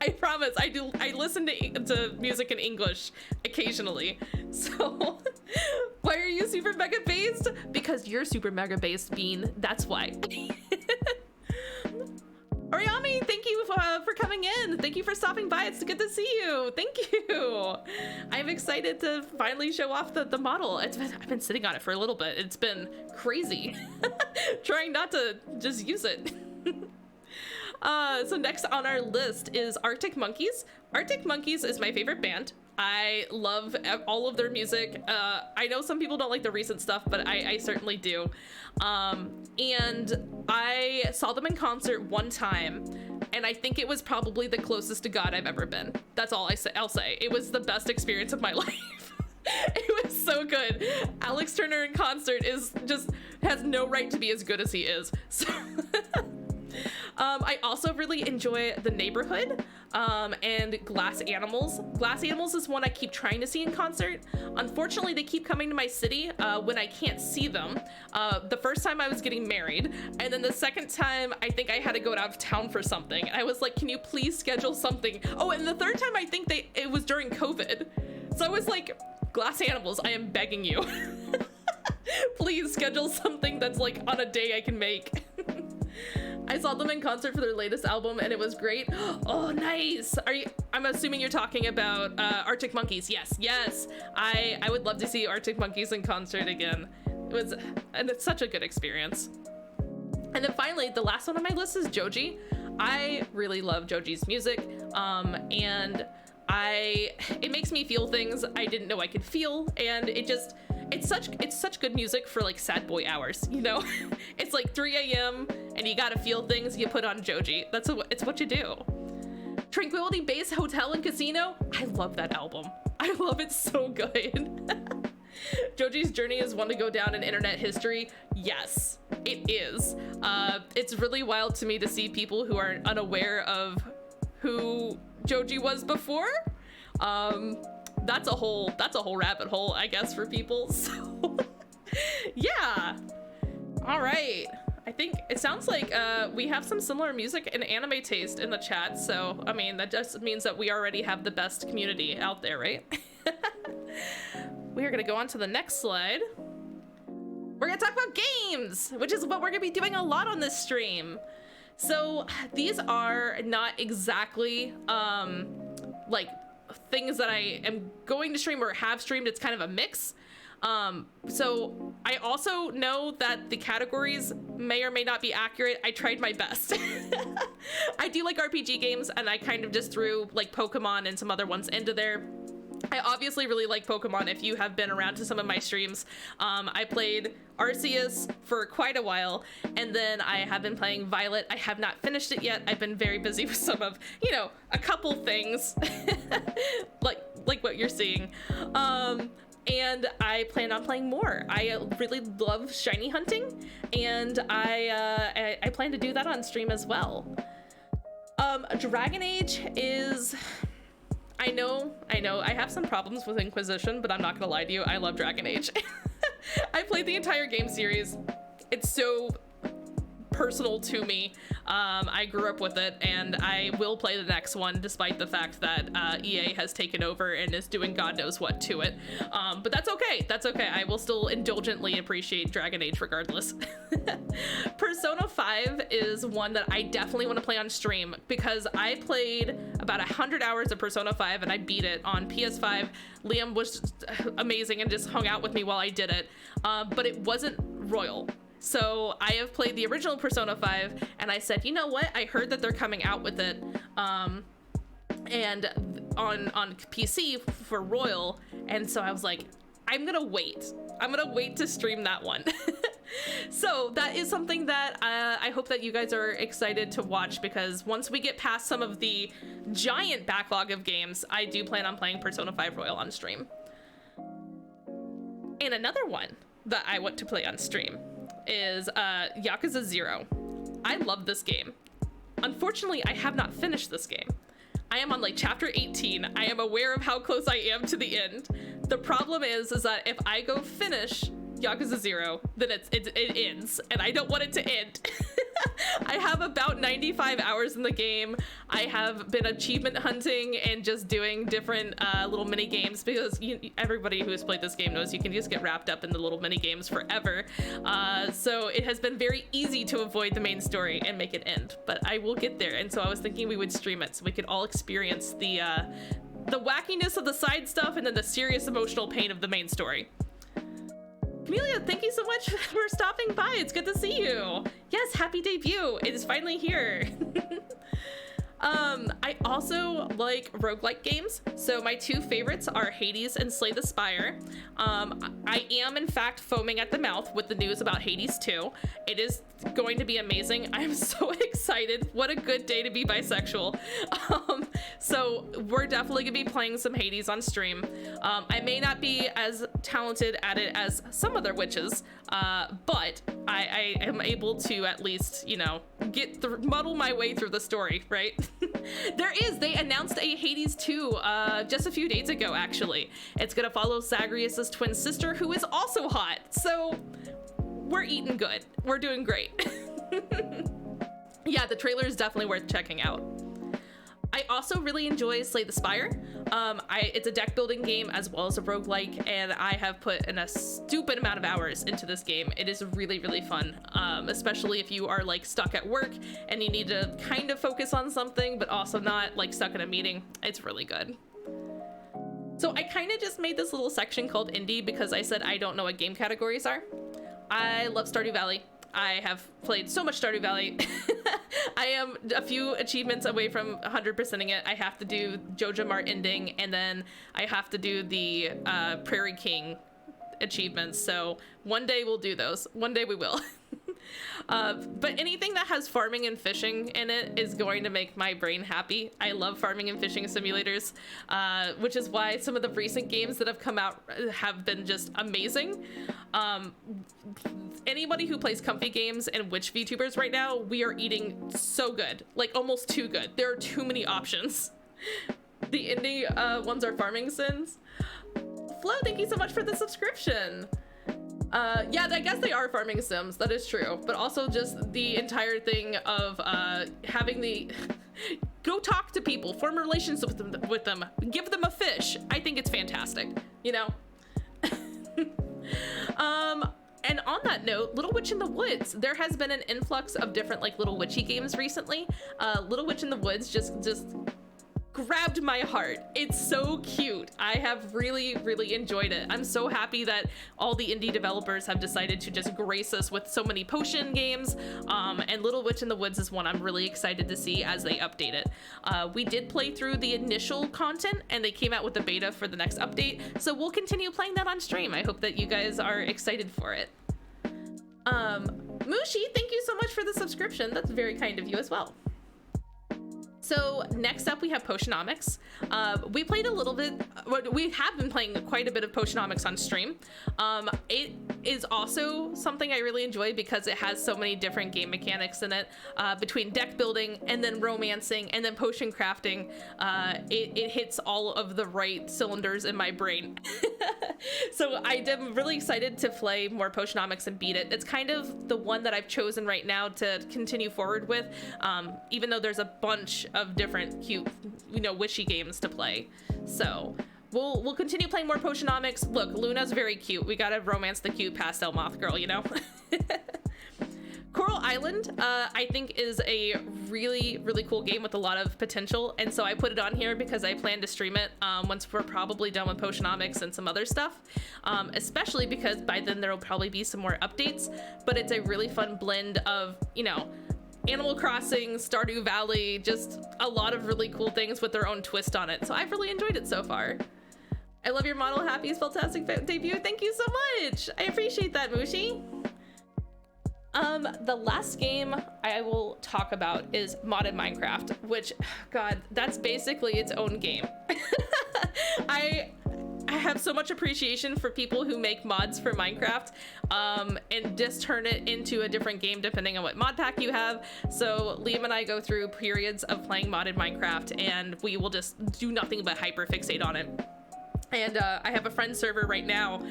I promise, I listen to music in English occasionally. So, why are you super mega based? Because you're super mega based, Bean. That's why. Oriami, thank you for coming in. Thank you for stopping by. It's good to see you. Thank you. I'm excited to finally show off the model. I've been sitting on it for a little bit. It's been crazy. Trying not to just use it. So next on our list is Arctic Monkeys. Arctic Monkeys is my favorite band. I love all of their music. I know some people don't like the recent stuff, but I certainly do. And I saw them in concert one time, and I think it was probably the closest to God I've ever been. That's all I'll say. It was the best experience of my life. It was so good. Alex Turner in concert has no right to be as good as he is. So I also really enjoy The Neighborhood and Glass Animals. Glass Animals is one I keep trying to see in concert. Unfortunately, they keep coming to my city when I can't see them. The first time I was getting married, and then the second time I think I had to go out of town for something. And I was like, can you please schedule something? Oh, and the third time I think it was during COVID. So I was like, Glass Animals, I am begging you. Please schedule something that's like on a day I can make. I saw them in concert for their latest album, and it was great. Oh, nice. I'm assuming you're talking about Arctic Monkeys. Yes. I would love to see Arctic Monkeys in concert again. And it's such a good experience. And then finally, the last one on my list is Joji. I really love Joji's music, and it makes me feel things I didn't know I could feel, and it's such good music for like sad boy hours, you know? It's like 3 a.m. and you gotta feel things, you put on Joji. It's what you do. Tranquility Base Hotel and Casino, I love that album. I love it so good. Joji's journey is one to go down in internet history. Yes, it is. It's really wild to me to see people who are unaware of who Joji was before. That's a whole rabbit hole, I guess, for people. So yeah. All right. I think it sounds like we have some similar music and anime taste in the chat. So, I mean, that just means that we already have the best community out there, right? We are going to go on to the next slide. We're going to talk about games, which is what we're going to be doing a lot on this stream. So these are not exactly like things that I am going to stream or have streamed. It's kind of a mix. So I also know that the categories may or may not be accurate. I tried my best. I do like RPG games, and I kind of just threw like Pokemon and some other ones into there. I obviously really like Pokemon. If you have been around to some of my streams, I played Arceus for quite a while, and then I have been playing Violet. I have not finished it yet. I've been very busy with some of, a couple things like what you're seeing. And I plan on playing more. I really love shiny hunting, and I plan to do that on stream as well. Dragon Age is... I know, I have some problems with Inquisition, but I'm not gonna lie to you, I love Dragon Age. I played the entire game series. It's so personal to me. I grew up with it, and I will play the next one despite the fact that EA has taken over and is doing God knows what to it. But that's okay. I will still indulgently appreciate Dragon Age regardless. Persona 5 is one that I definitely want to play on stream because I played about 100 hours of Persona 5 and I beat it on PS5. Liam was just amazing and just hung out with me while I did it, but it wasn't Royal. So I have played the original Persona 5, and I said, you know what? I heard that they're coming out with it, and on PC for Royal, and so I was like, I'm gonna wait to stream that one. So that is something that I hope that you guys are excited to watch, because once we get past some of the giant backlog of games, I do plan on playing Persona 5 Royal on stream. And another one that I want to play on stream is Yakuza 0. I love this game. Unfortunately, I have not finished this game. I am on like chapter 18. I am aware of how close I am to the end. The problem is that if I go finish Yakuza 0, then it ends, and I don't want it to end. I have about 95 hours in the game. I have been achievement hunting and just doing different little mini games, because everybody who has played this game knows you can just get wrapped up in the little mini games forever. So it has been very easy to avoid the main story and make it end, but I will get there. And so I was thinking we would stream it so we could all experience the wackiness of the side stuff and then the serious emotional pain of the main story. Camellia, thank you so much for stopping by. It's good to see you. Yes, happy debut. It is finally here. I also like roguelike games. So my two favorites are Hades and Slay the Spire. I am in fact foaming at the mouth with the news about Hades 2. It is going to be amazing. I'm so excited. What a good day to be bisexual. So we're definitely gonna be playing some Hades on stream. I may not be as talented at it as some other witches, but I am able to at least, you know, muddle my way through the story, right? They announced a Hades 2 just a few days ago, actually. It's gonna follow Zagreus' twin sister, who is also hot. So we're eating good. We're doing great. Yeah, the trailer is definitely worth checking out. I also really enjoy Slay the Spire. It's a deck building game as well as a roguelike, and I have put in a stupid amount of hours into this game. It is really, really fun, especially if you are like stuck at work and you need to kind of focus on something, but also not like stuck in a meeting. It's really good. So I kind of just made this little section called Indie because I said I don't know what game categories are. I love Stardew Valley. I have played so much Stardew Valley. I am a few achievements away from 100%ing it. I have to do Joja Mart ending, and then I have to do the Prairie King achievements. So one day we'll do those. One day we will. But anything that has farming and fishing in it is going to make my brain happy. I love farming and fishing simulators, which is why some of the recent games that have come out have been just amazing. Anybody who plays comfy games and witch VTubers right now, we are eating so good, like almost too good. There are too many options. The indie ones are farming sims. Flo, thank you so much for the subscription. Yeah, I guess they are farming sims, that is true, but also just the entire thing of having the go talk to people, form relations with them, give them a fish. I think it's fantastic, you know. And on that note, Little Witch in the Woods, there has been an influx of different like little witchy games recently. Little Witch in the Woods just grabbed my heart. It's so cute. I have really, really enjoyed it. I'm so happy that all the indie developers have decided to just grace us with so many potion games. And Little Witch in the Woods is one I'm really excited to see as they update it. We did play through the initial content and they came out with the beta for the next update. So we'll continue playing that on stream. I hope that you guys are excited for it. Mushi, thank you so much for the subscription. That's very kind of you as well. So next up we have Potionomics. We played a little bit, we have been playing quite a bit of Potionomics on stream. It is also something I really enjoy because it has so many different game mechanics in it, between deck building and then romancing and then potion crafting. It hits all of the right cylinders in my brain. So I am really excited to play more Potionomics and beat it. It's kind of the one that I've chosen right now to continue forward with, even though there's a bunch of different cute, you know, witchy games to play. So we'll continue playing more Potionomics. Look, Luna's very cute. We gotta romance the cute pastel moth girl, you know. Coral Island, I think is a really, really cool game with a lot of potential, and so I put it on here because I plan to stream it once we're probably done with Potionomics and some other stuff, especially because by then there will probably be some more updates, but it's a really fun blend of, you know, Animal Crossing, Stardew Valley, just a lot of really cool things with their own twist on it. So I've really enjoyed it so far. I love your model. Happy Spelltastic debut. Thank you so much. I appreciate that, Mushi. The last game I will talk about is modded Minecraft, which, God, that's basically its own game. I have so much appreciation for people who make mods for Minecraft and just turn it into a different game depending on what mod pack you have. So Liam and I go through periods of playing modded Minecraft, and we will just do nothing but hyperfixate on it. And I have a friend server right now,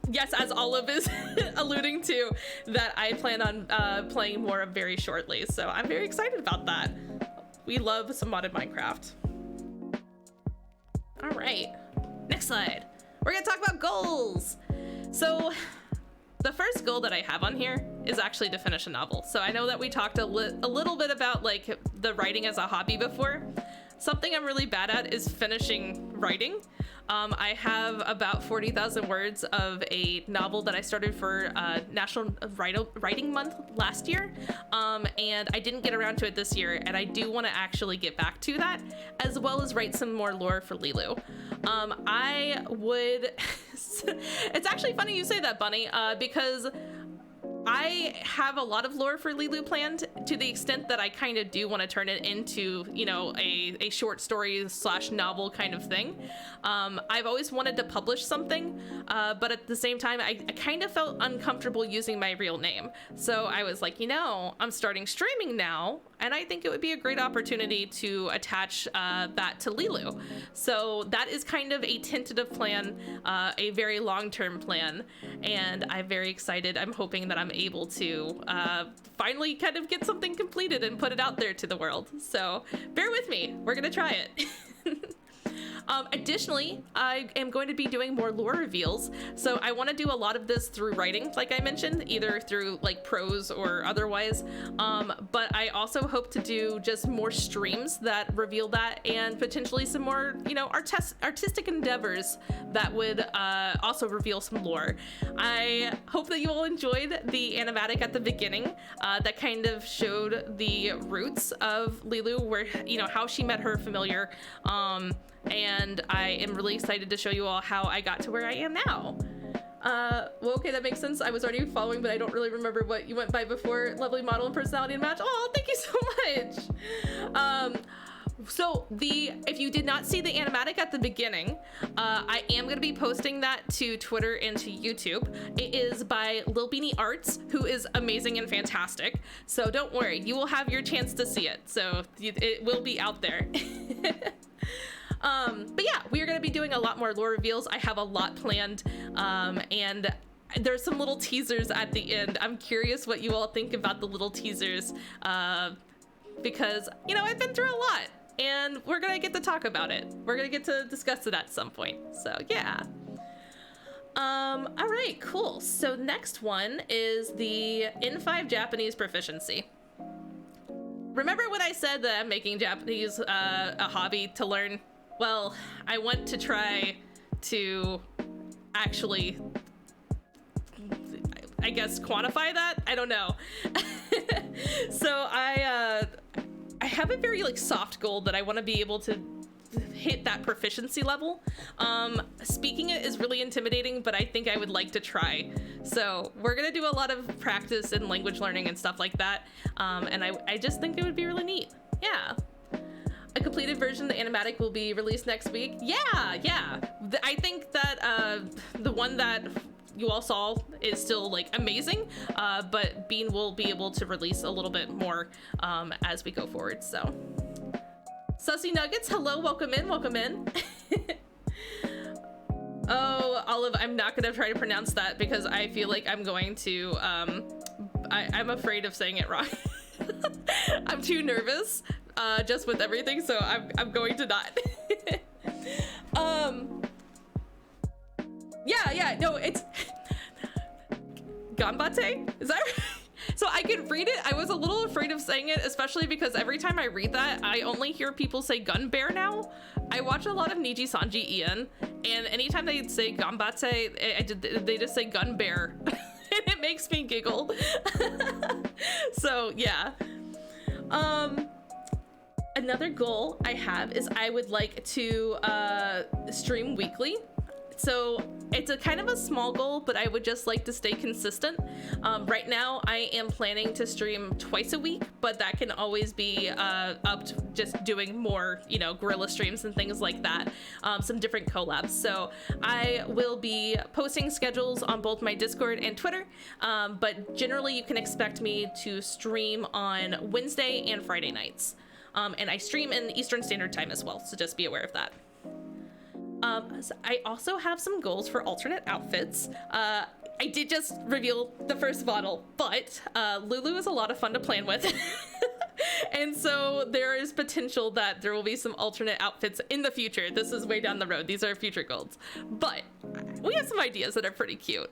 yes, as Olive is alluding to, that I plan on playing more of very shortly. So I'm very excited about that. We love some modded Minecraft. All right, next slide. We're gonna talk about goals. So the first goal that I have on here is actually to finish a novel. So I know that we talked a little bit about like the writing as a hobby before. Something I'm really bad at is finishing writing. I have about 40,000 words of a novel that I started for National Writing Month last year, and I didn't get around to it this year, and I do want to actually get back to that, as well as write some more lore for Lilou. I would... It's actually funny you say that, Bunny, because I have a lot of lore for Lilou planned, to the extent that I kind of do want to turn it into, you know, a short story / novel kind of thing. I've always wanted to publish something, but at the same time, I kind of felt uncomfortable using my real name. So I was like, you know, I'm starting streaming now, and I think it would be a great opportunity to attach that to Lilou. So that is kind of a tentative plan, a very long-term plan, and I'm very excited. I'm hoping that I'm able to finally kind of get something completed and put it out there to the world. So bear with me, we're gonna try it. Additionally, I am going to be doing more lore reveals, so I want to do a lot of this through writing, like I mentioned, either through like prose or otherwise, but I also hope to do just more streams that reveal that, and potentially some more, you know, artistic endeavors that would also reveal some lore. I hope that you all enjoyed the animatic at the beginning that kind of showed the roots of Lilou, where, you know, how she met her familiar, and I am really excited to show you all how I got to where I am now. Well, okay, that makes sense. I was already following, but I don't really remember what you went by before. Lovely model and personality and match. Oh, thank you so much. So if you did not see the animatic at the beginning, I am going to be posting that to Twitter and to YouTube. It is by Lil Beanie Arts, who is amazing and fantastic. So don't worry, you will have your chance to see it. So it will be out there. But yeah, we are going to be doing a lot more lore reveals. I have a lot planned, and there's some little teasers at the end. I'm curious what you all think about the little teasers, because, you know, I've been through a lot, and we're going to get to talk about it. We're going to get to discuss it at some point. So yeah. All right, cool. So next one is the N5 Japanese proficiency. Remember when I said that I'm making Japanese a hobby to learn? Well, I want to try to actually, I guess, quantify that? I don't know. So I have a very like soft goal that I want to be able to hit that proficiency level. Speaking it is really intimidating, but I think I would like to try. So we're gonna do a lot of practice and language learning and stuff like that. And I just think it would be really neat. Yeah. A completed version of the animatic will be released next week. Yeah. I think that the one that you all saw is still like amazing, but Bean will be able to release a little bit more as we go forward. So Sussy Nuggets, hello, welcome in. Oh, Olive, I'm not gonna try to pronounce that because I feel like I'm going to I'm afraid of saying it wrong. I'm too nervous just with everything, so I'm going to not. Yeah, no, it's Ganbate? Is that right? So I could read it. I was a little afraid of saying it, especially because every time I read that, I only hear people say gun bear now. I watch a lot of Niji Sanji Ian, and anytime they say Ganbate, they just say gun bear. And it makes me giggle. So yeah. Another goal I have is I would like to stream weekly. So it's a kind of a small goal, but I would just like to stay consistent. Right now I am planning to stream twice a week, but that can always be up to just doing more, you know, guerrilla streams and things like that, some different collabs. So I will be posting schedules on both my Discord and Twitter, but generally you can expect me to stream on Wednesday and Friday nights. And I stream in Eastern Standard Time as well, so just be aware of that. So I also have some goals for alternate outfits. I did just reveal the first bottle, but Lilou is a lot of fun to plan with. And so there is potential that there will be some alternate outfits in the future. This is way down the road. These are future goals. But we have some ideas that are pretty cute.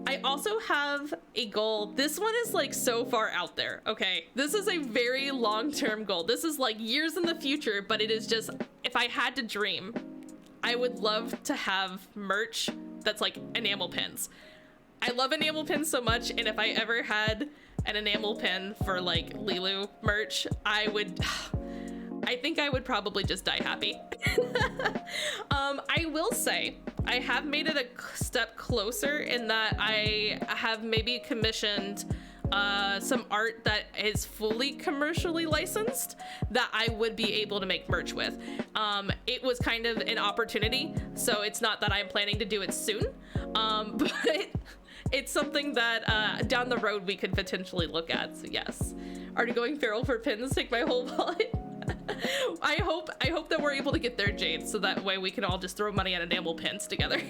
I also have a goal. This one is like so far out there, okay? This is a very long-term goal. This is like years in the future, but it is just, if I had to dream, I would love to have merch that's like enamel pins. I love enamel pins so much, and if I ever had an enamel pin for like Lilou merch, I think I would probably just die happy. I will say I have made it a step closer in that I have maybe commissioned some art that is fully commercially licensed that I would be able to make merch with. It was kind of an opportunity, so it's not that I'm planning to do it soon, but it's something that down the road we could potentially look at. So yes, already going feral for pins, take my whole wallet. I hope that we're able to get there, Jade, so that way we can all just throw money at enamel pins together.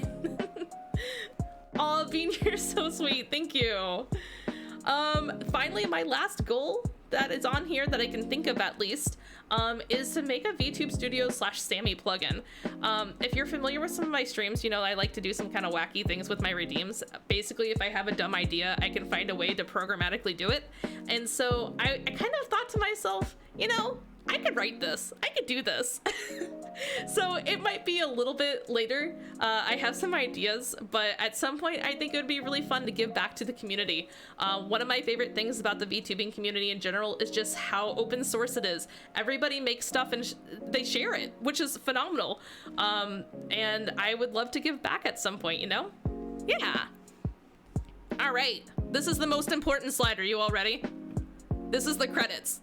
Aw, Bean, you're so sweet. Thank you. Finally, my last goal that is on here that I can think of at least is to make a VTube Studio / Sammy plugin. If you're familiar with some of my streams, you know I like to do some kind of wacky things with my redeems. Basically, if I have a dumb idea, I can find a way to programmatically do it. And so I kind of thought to myself, you know, I could write this. I could do this. So it might be a little bit later. I have some ideas, but at some point I think it would be really fun to give back to the community. One of my favorite things about the VTubing community in general is just how open source it is. Everybody makes stuff and they share it, which is phenomenal. And I would love to give back at some point, you know? Yeah. All right, this is the most important slide. Are you all ready? This is the credits.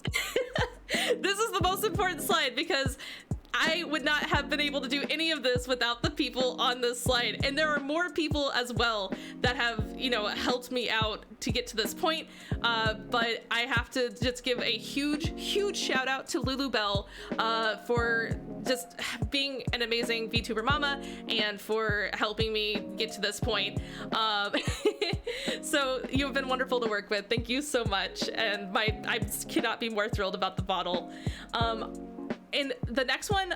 This is the most important slide because I would not have been able to do any of this without the people on this slide. And there are more people as well that have, you know, helped me out to get to this point. But I have to just give a huge shout out to Lilou Bell for just being an amazing VTuber mama and for helping me get to this point. So you've been wonderful to work with. Thank you so much. And I cannot be more thrilled about the bottle. And the next one,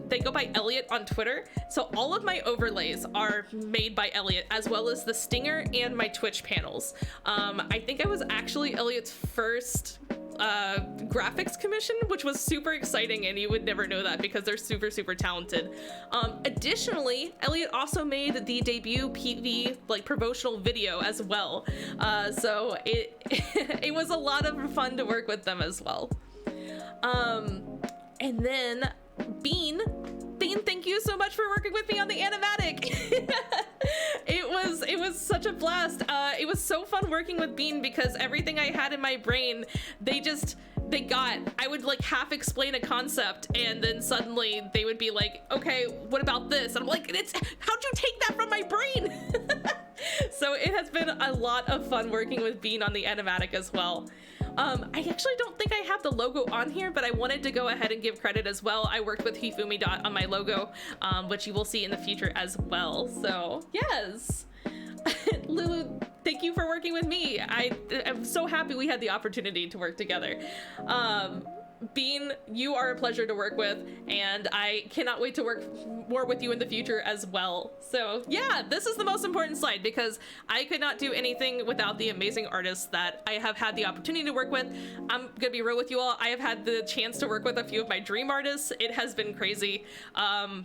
they go by Elliot on Twitter. So all of my overlays are made by Elliot, as well as the stinger and my Twitch panels. I think I was actually Elliot's first graphics commission, which was super exciting, and you would never know that because they're super talented. Additionally, Elliot also made the debut PV like promotional video as well. So it was a lot of fun to work with them as well. And then Bean, thank you so much for working with me on the Animatic. It was such a blast. It was so fun working with Bean because everything I had in my brain, I would like half explain a concept and then suddenly they would be like, okay, what about this? And I'm like, how'd you take that from my brain? So it has been a lot of fun working with Bean on the Animatic as well. I actually don't think I have the logo on here, but I wanted to go ahead and give credit as well. I worked with Hifumi Dot on my logo, which you will see in the future as well. So yes, Lilou, thank you for working with me. I am so happy we had the opportunity to work together. Bean, you are a pleasure to work with, and I cannot wait to work more with you in the future as well. So yeah, this is the most important slide because I could not do anything without the amazing artists that I have had the opportunity to work with. I'm gonna be real with you all. I have had the chance to work with a few of my dream artists. It has been crazy. I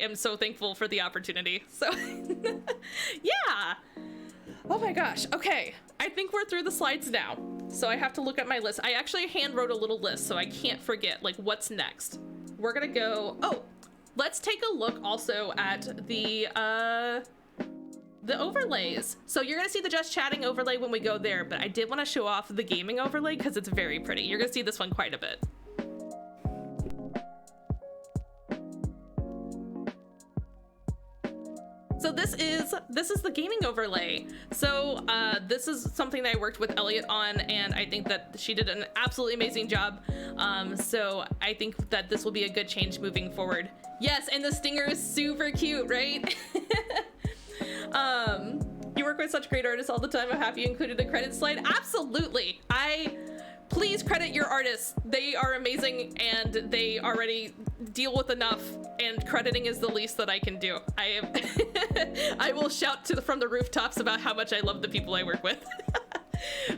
am so thankful for the opportunity. So yeah. Oh my gosh. Okay. I think we're through the slides now. So I have to look at my list. I actually hand wrote a little list so I can't forget like what's next. We're gonna go, oh, let's take a look also at the overlays. So you're gonna see the just chatting overlay when we go there, but I did want to show off the gaming overlay because it's very pretty. You're gonna see this one quite a bit. So this is the gaming overlay. So this is something that I worked with Elliot on, and I think that she did an absolutely amazing job. So I think that this will be a good change moving forward. Yes, and the stinger is super cute, right? You work with such great artists all the time. I'm happy you included a credit slide. Absolutely. Please credit your artists. They are amazing and they already deal with enough, and crediting is the least that I can do. I will shout from the rooftops about how much I love the people I work with.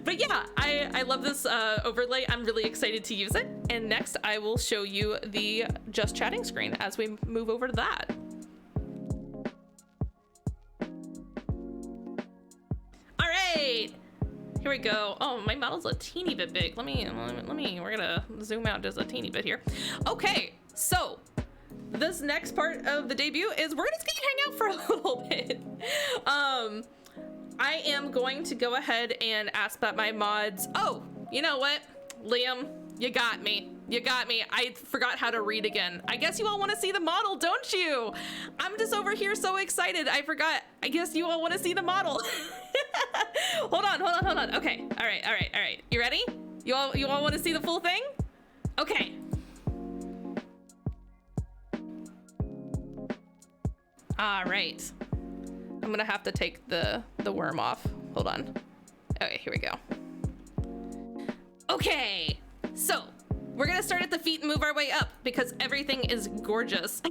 But yeah, I love this overlay. I'm really excited to use it. And next I will show you the just chatting screen as we move over to that. All right. Here we go. Oh, my model's a teeny bit big. We're gonna zoom out just a teeny bit here. Okay, so this next part of the debut is we're just gonna hang out for a little bit. I am going to go ahead and ask that my mods, oh, you know what? Liam, you got me. You got me. I forgot how to read again. I guess you all want to see the model, don't you? I'm just over here so excited. I forgot. I guess you all want to see the model. Hold on. Okay. All right. You ready? You all want to see the full thing? Okay. All right. I'm gonna have to take the worm off. Hold on. Okay, here we go. Okay, so we're gonna start at the feet and move our way up because everything is gorgeous.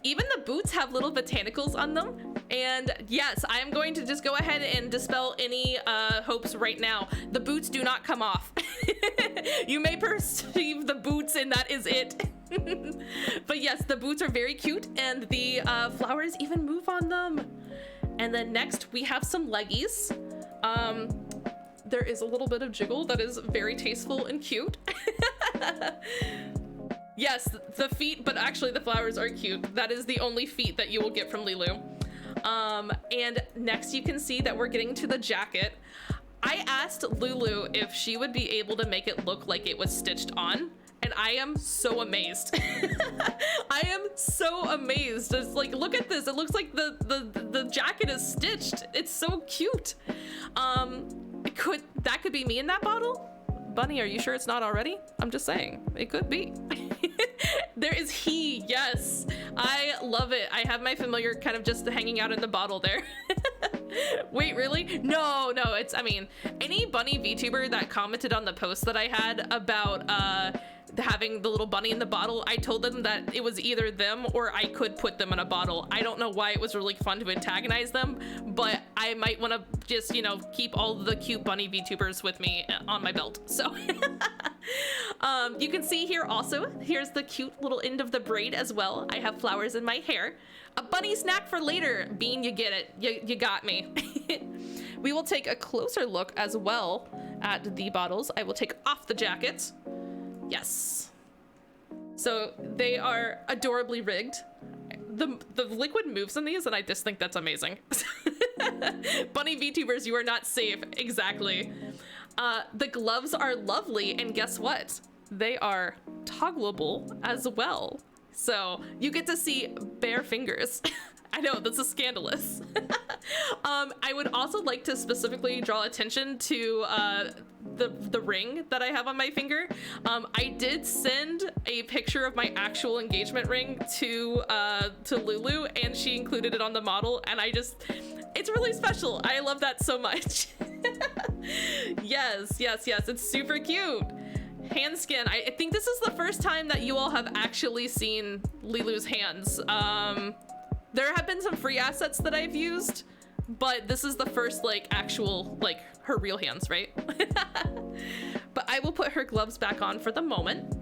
Even the boots have little botanicals on them. And yes, I am going to just go ahead and dispel any hopes right now. The boots do not come off. You may perceive the boots and that is it. But yes, the boots are very cute and the flowers even move on them. And then next we have some leggies. There is a little bit of jiggle that is very tasteful and cute. Yes, the feet, but actually the flowers are cute. That is the only feet that you will get from Lilou. And next you can see that we're getting to the jacket. I asked Lilou if she would be able to make it look like it was stitched on, and I am so amazed. I am so amazed. It's like, look at this. It looks like the jacket is stitched. It's so cute. That could be me in that bottle? Bunny, are you sure it's not already? I'm just saying, it could be. There is he, yes. I love it. I have my familiar kind of just hanging out in the bottle there. Wait, really? No, it's, I mean, any bunny VTuber that commented on the post that I had about having the little bunny in the bottle, I told them that it was either them or I could put them in a bottle. I don't know why it was really fun to antagonize them, but I might want to just, you know, keep all the cute bunny VTubers with me on my belt. So you can see here also, here's the cute little end of the braid as well. I have flowers in my hair. A bunny snack for later. Bean, you get it. You got me. We will take a closer look as well at the bottles. I will take off the jackets. Yes. So they are adorably rigged. The liquid moves in these and I just think that's amazing. Bunny VTubers, you are not safe. Exactly. The gloves are lovely, and guess what? They are toggleable as well. So you get to see bare fingers. I know, this is scandalous. I would also like to specifically draw attention to the ring that I have on my finger. I did send a picture of my actual engagement ring to Lilou, and she included it on the model, and it's really special. I love that so much. Yes, it's super cute. Hand skin. I think this is the first time that you all have actually seen Lilou's hands. There have been some free assets that I've used, but this is the first like actual, like her real hands, right? But I will put her gloves back on for the moment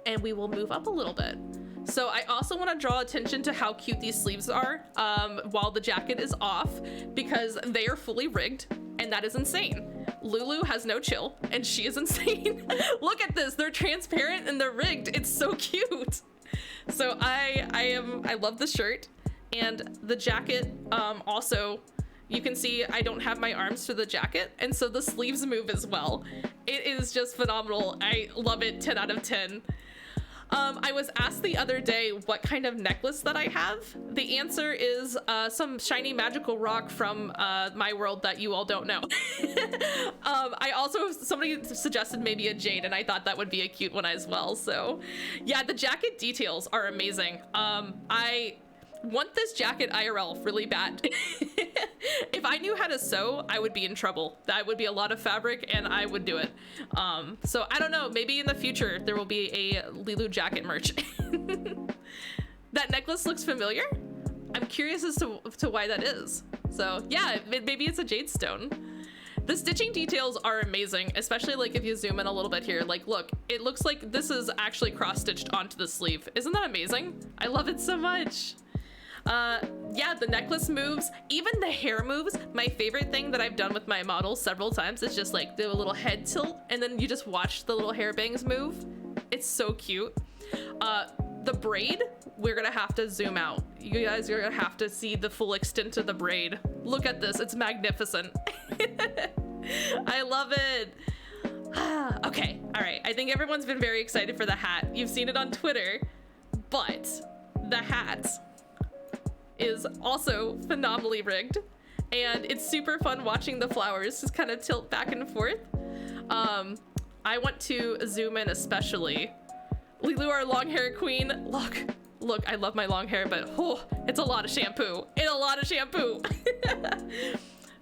and we will move up a little bit. So I also want to draw attention to how cute these sleeves are while the jacket is off, because they are fully rigged and that is insane. Lilou has no chill, and she is insane. Look at this. They're transparent and they're rigged. It's so cute. So I love the shirt, and the jacket. Also, you can see I don't have my arms for the jacket, and so the sleeves move as well. It is just phenomenal. I love it. 10 out of 10. I was asked the other day what kind of necklace that I have. The answer is some shiny magical rock from my world that you all don't know. Somebody suggested maybe a jade, and I thought that would be a cute one as well. So yeah, the jacket details are amazing. I want this jacket IRL really bad. If I knew how to sew, I would be in trouble. That would be a lot of fabric, and I would do it. So I don't know, maybe in the future there will be a Lilou jacket merch. That necklace looks familiar. I'm curious as to why that is. So yeah, maybe it's a jade stone. The stitching details are amazing, especially like if you zoom in a little bit here. Like, look, it looks like this is actually cross-stitched onto the sleeve. Isn't that amazing? I love it so much. Yeah, the necklace moves, even the hair moves. My favorite thing that I've done with my model several times is just like do a little head tilt, and then you just watch the little hair bangs move. It's so cute. The braid, we're gonna have to zoom out. You guys are gonna have to see the full extent of the braid. Look at this, it's magnificent. I love it. Okay, all right, I think everyone's been very excited for the hat. You've seen it on Twitter, but the hat is also phenomenally rigged, and it's super fun watching the flowers just kind of tilt back and forth. I want to zoom in especially. Lilou, our long hair queen. Look, I love my long hair, but oh, it's a lot of shampoo. It's a lot of shampoo.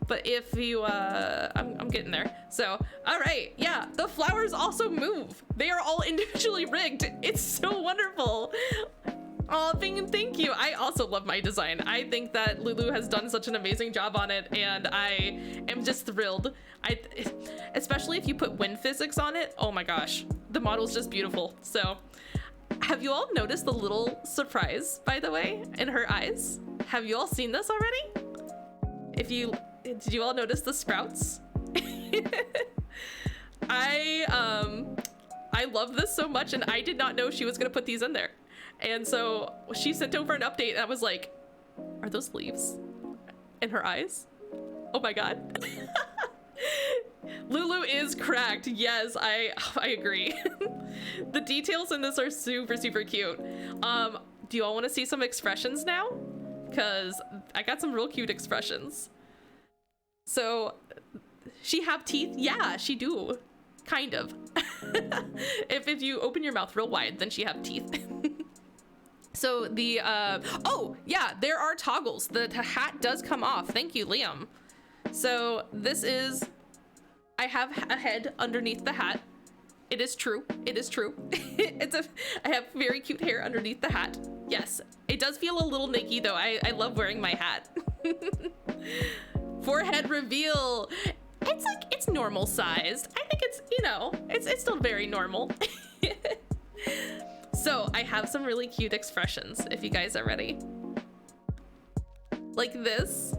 But if you, I'm getting there. So, all right, yeah, the flowers also move. They are all individually rigged. It's so wonderful. Oh, thank you. I also love my design. I think that Lilou has done such an amazing job on it, and I am just thrilled. Especially if you put wind physics on it. Oh my gosh, the model's just beautiful. So, have you all noticed the little surprise, by the way, in her eyes? Have you all seen this already? Did you all notice the sprouts? I love this so much, and I did not know she was gonna put these in there. And so she sent over an update, and I was like, are those leaves in her eyes? Oh my God. Lilou is cracked. Yes, I agree. The details in this are super, super cute. Do you all want to see some expressions now? Because I got some real cute expressions. So, she have teeth? Yeah, she do. Kind of. If you open your mouth real wide, then she have teeth. So the, oh yeah, there are toggles. The hat does come off. Thank you, Liam. So this is, I have a head underneath the hat. It is true. It is true. I have very cute hair underneath the hat. Yes, it does feel a little naked though. I love wearing my hat. Forehead reveal. It's normal sized. I think it's, you know, it's still very normal. So I have some really cute expressions if you guys are ready. Like this.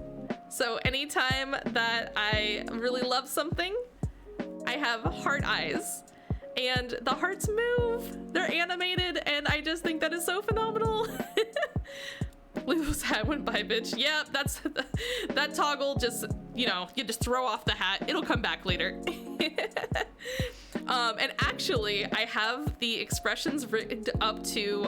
So anytime that I really love something, I have heart eyes, and the hearts move. They're animated, and I just think that is so phenomenal. Lilou's hat went by, bitch. Yeah, that's that toggle. Just, you know, you just throw off the hat. It'll come back later. And actually, I have the expressions rigged up to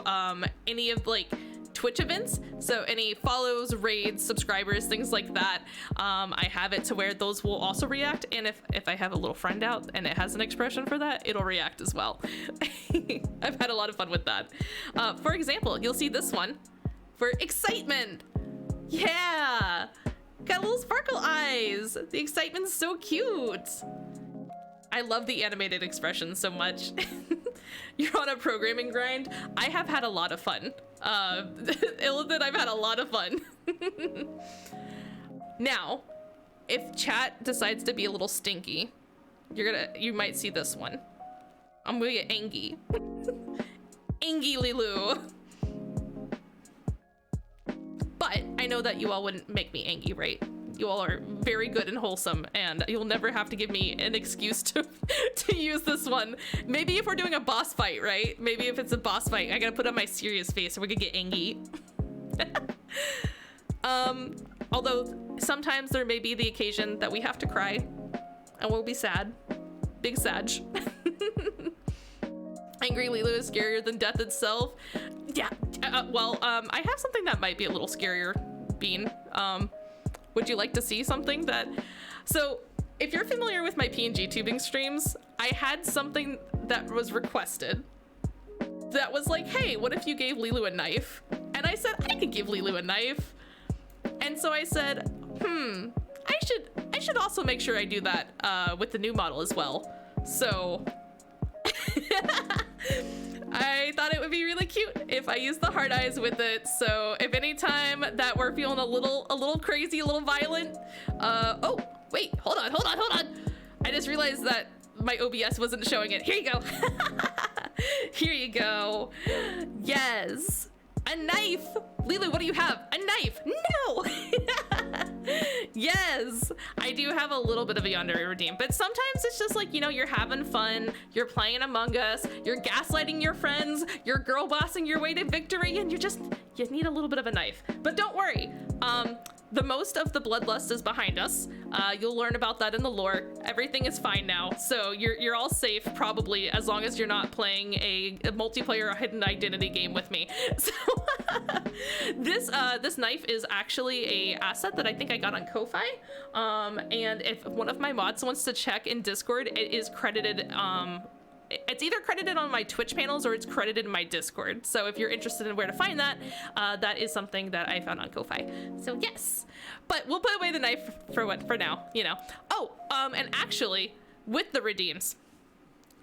any of like Twitch events. So any follows, raids, subscribers, things like that. I have it to where those will also react. And if I have a little friend out and it has an expression for that, it'll react as well. I've had a lot of fun with that. For example, you'll see this one for excitement. Yeah, got little sparkle eyes. The excitement's so cute. I love the animated expressions so much. You're on a programming grind. I have had a lot of fun. Illithid, I've had a lot of fun. Now, if chat decides to be a little stinky, you might see this one. I'm gonna get angry. Angry Lilou. But I know that you all wouldn't make me angry, right? You all are very good and wholesome, and you'll never have to give me an excuse to use this one. Maybe if we're doing a boss fight, right? Maybe if it's a boss fight, I gotta put on my serious face or we could get angry. Although sometimes there may be the occasion that we have to cry and we'll be sad. Big Sag. Angry Lilou is scarier than death itself. Yeah, I have something that might be a little scarier, Bean. Would you like to see something that... So, if you're familiar with my PNG tubing streams, I had something that was requested that was like, hey, what if you gave Lilou a knife? And I said, I could give Lilou a knife. And so I said, I should also make sure I do that with the new model as well. So I thought it would be really cute if I used the heart eyes with it. So if any time that we're feeling a little crazy, a little violent, oh wait, hold on. I just realized that my OBS wasn't showing it. Here you go. Here you go. Yes. A knife! Lilou, what do you have? A knife! No! Yes! I do have a little bit of a yandere redeem, but sometimes it's just like, you know, you're having fun, you're playing Among Us, you're gaslighting your friends, you're girl bossing your way to victory, and you need a little bit of a knife. But don't worry, the most of the bloodlust is behind us. You'll learn about that in the lore. Everything is fine now, so you're all safe, probably, as long as you're not playing a multiplayer hidden identity game with me. So this knife is actually a asset that I think I got on Ko-Fi. And if one of my mods wants to check in Discord, it is credited. It's either credited on my Twitch panels or it's credited in my Discord. So if you're interested in where to find that, that is something that I found on Ko-Fi. So yes, but we'll put away the knife for now, you know. Oh, and actually, with the redeems,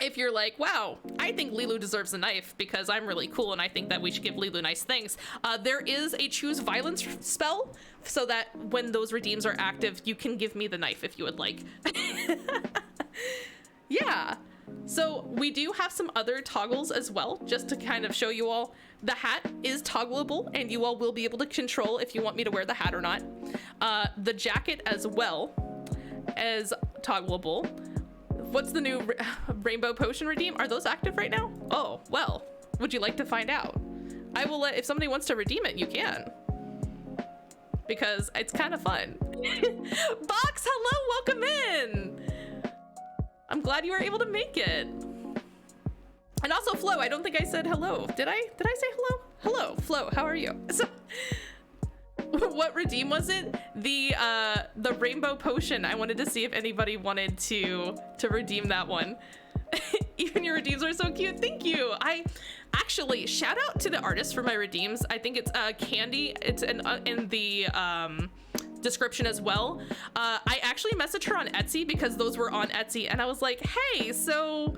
if you're like, wow, I think Lilou deserves a knife because I'm really cool and I think that we should give Lilou nice things, there is a choose violence spell so that when those redeems are active, you can give me the knife if you would like. Yeah. So we do have some other toggles as well, just to kind of show you all. The hat is toggleable and you all will be able to control if you want me to wear the hat or not. The jacket as well is toggleable. What's the new rainbow potion redeem? Are those active right now? Oh, well, would you like to find out? I will let, if somebody wants to redeem it, you can. Because it's kind of fun. Box, hello, welcome in. I'm glad you were able to make it. And also Flo, I don't think I said hello. Did I say hello? Hello, Flo, how are you? So, what redeem was it? The rainbow potion. I wanted to see if anybody wanted to redeem that one. Even your redeems are so cute. Thank you. I actually shout out to the artist for my redeems. I think it's Candy. It's in the description as well. I actually messaged her on Etsy because those were on Etsy and I was like, hey, so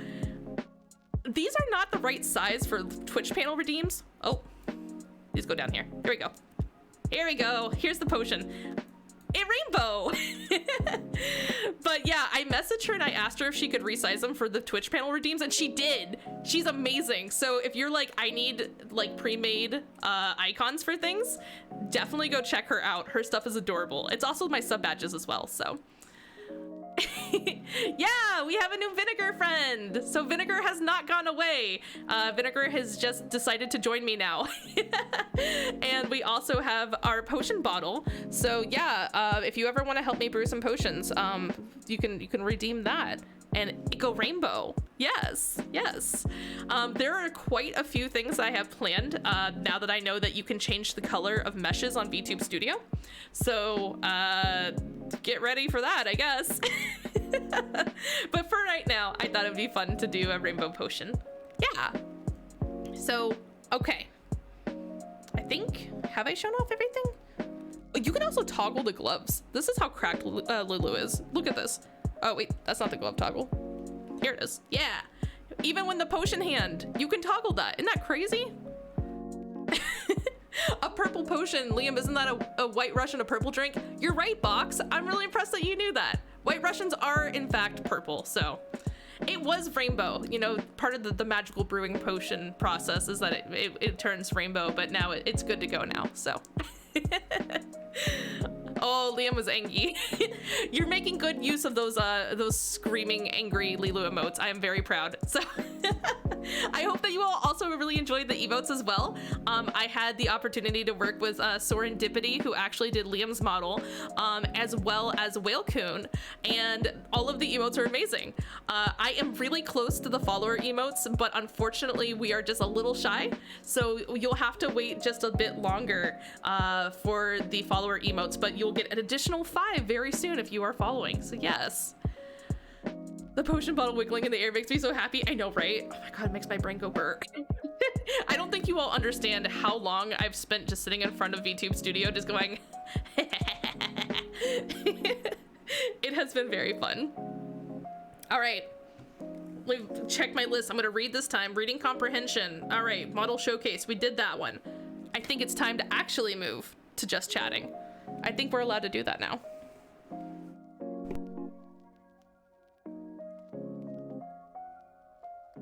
these are not the right size for Twitch panel redeems. Oh, these go down here. Here we go. Here we go. Here's the potion. A rainbow. But yeah, I messaged her and I asked her if she could resize them for the Twitch panel redeems and she did. She's amazing. So if you're like, I need like pre-made icons for things, definitely go check her out. Her stuff is adorable. It's also my sub badges as well, so. Yeah, we have a new Vinegar friend. So Vinegar has not gone away. Vinegar has just decided to join me now. And we also have our potion bottle. So yeah, if you ever want to help me brew some potions, you can redeem that. And Eco Rainbow. Yes, yes. There are quite a few things I have planned now that I know that you can change the color of meshes on VTube Studio. So get ready for that, I guess. But for right now, I thought it would be fun to do a rainbow potion. Yeah. So, okay. I think, have I shown off everything? You can also toggle the gloves. This is how cracked Lilou is. Look at this. Oh wait, that's not the glove toggle. Here it is. Yeah. Even when the potion hand, you can toggle that. Isn't that crazy? A purple potion. Liam, isn't that a White Russian, a purple drink? You're right, Box. I'm really impressed that you knew that. White Russians are in fact purple, so. It was rainbow. You know, part of the magical brewing potion process is that it turns rainbow, but now it's good to go now, so. Oh, Liam was angry. You're making good use of those screaming, angry Lilou emotes. I am very proud. So I hope that you all also really enjoyed the emotes as well. I had the opportunity to work with Serendipity, who actually did Liam's model, as well as Whalecoon, and all of the emotes are amazing. I am really close to the follower emotes, but unfortunately we are just a little shy, so you'll have to wait just a bit longer for the follower emotes, but you'll get an additional 5 very soon if you are following. So yes. The potion bottle wiggling in the air makes me so happy. I know, right? Oh my god, it makes my brain go burr. I don't think you all understand how long I've spent just sitting in front of VTube Studio just going It has been very fun. All right, let me check my list. I'm gonna read this time. Reading comprehension. All right, model showcase. We did that one. I think it's time to actually move to just chatting. I think we're allowed to do that now.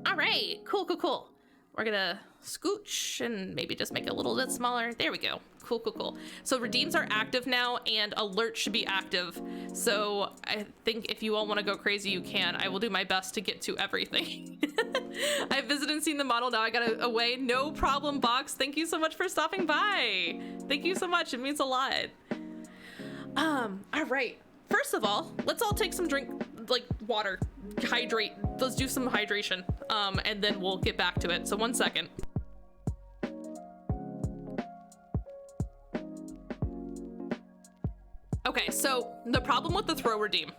All right, cool. We're gonna scooch and maybe just make it a little bit smaller. There we go. Cool. So redeems are active now and alerts should be active. So I think if you all want to go crazy, you can. I will do my best to get to everything. I've visited and seen the model. Now I got away. No problem, Box. Thank you so much for stopping by. Thank you so much. It means a lot. All right. First of all, let's all take some water. Hydrate. Let's do some hydration. And then we'll get back to it. So 1 second. Okay, so the problem with the throw redeem.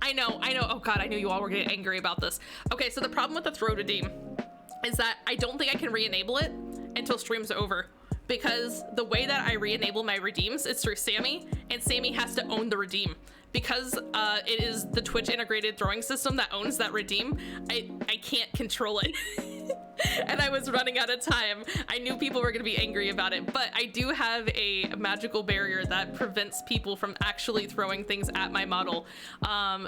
I know. Oh god, I knew you all were getting angry about this. Okay, so the problem with the throw redeem is that I don't think I can re-enable it until stream's over. Because the way that I re-enable my redeems is through Sammy, and Sammy has to own the redeem. Because it is the Twitch integrated throwing system that owns that redeem, I can't control it. And I was running out of time. I knew people were gonna be angry about it, but I do have a magical barrier that prevents people from actually throwing things at my model.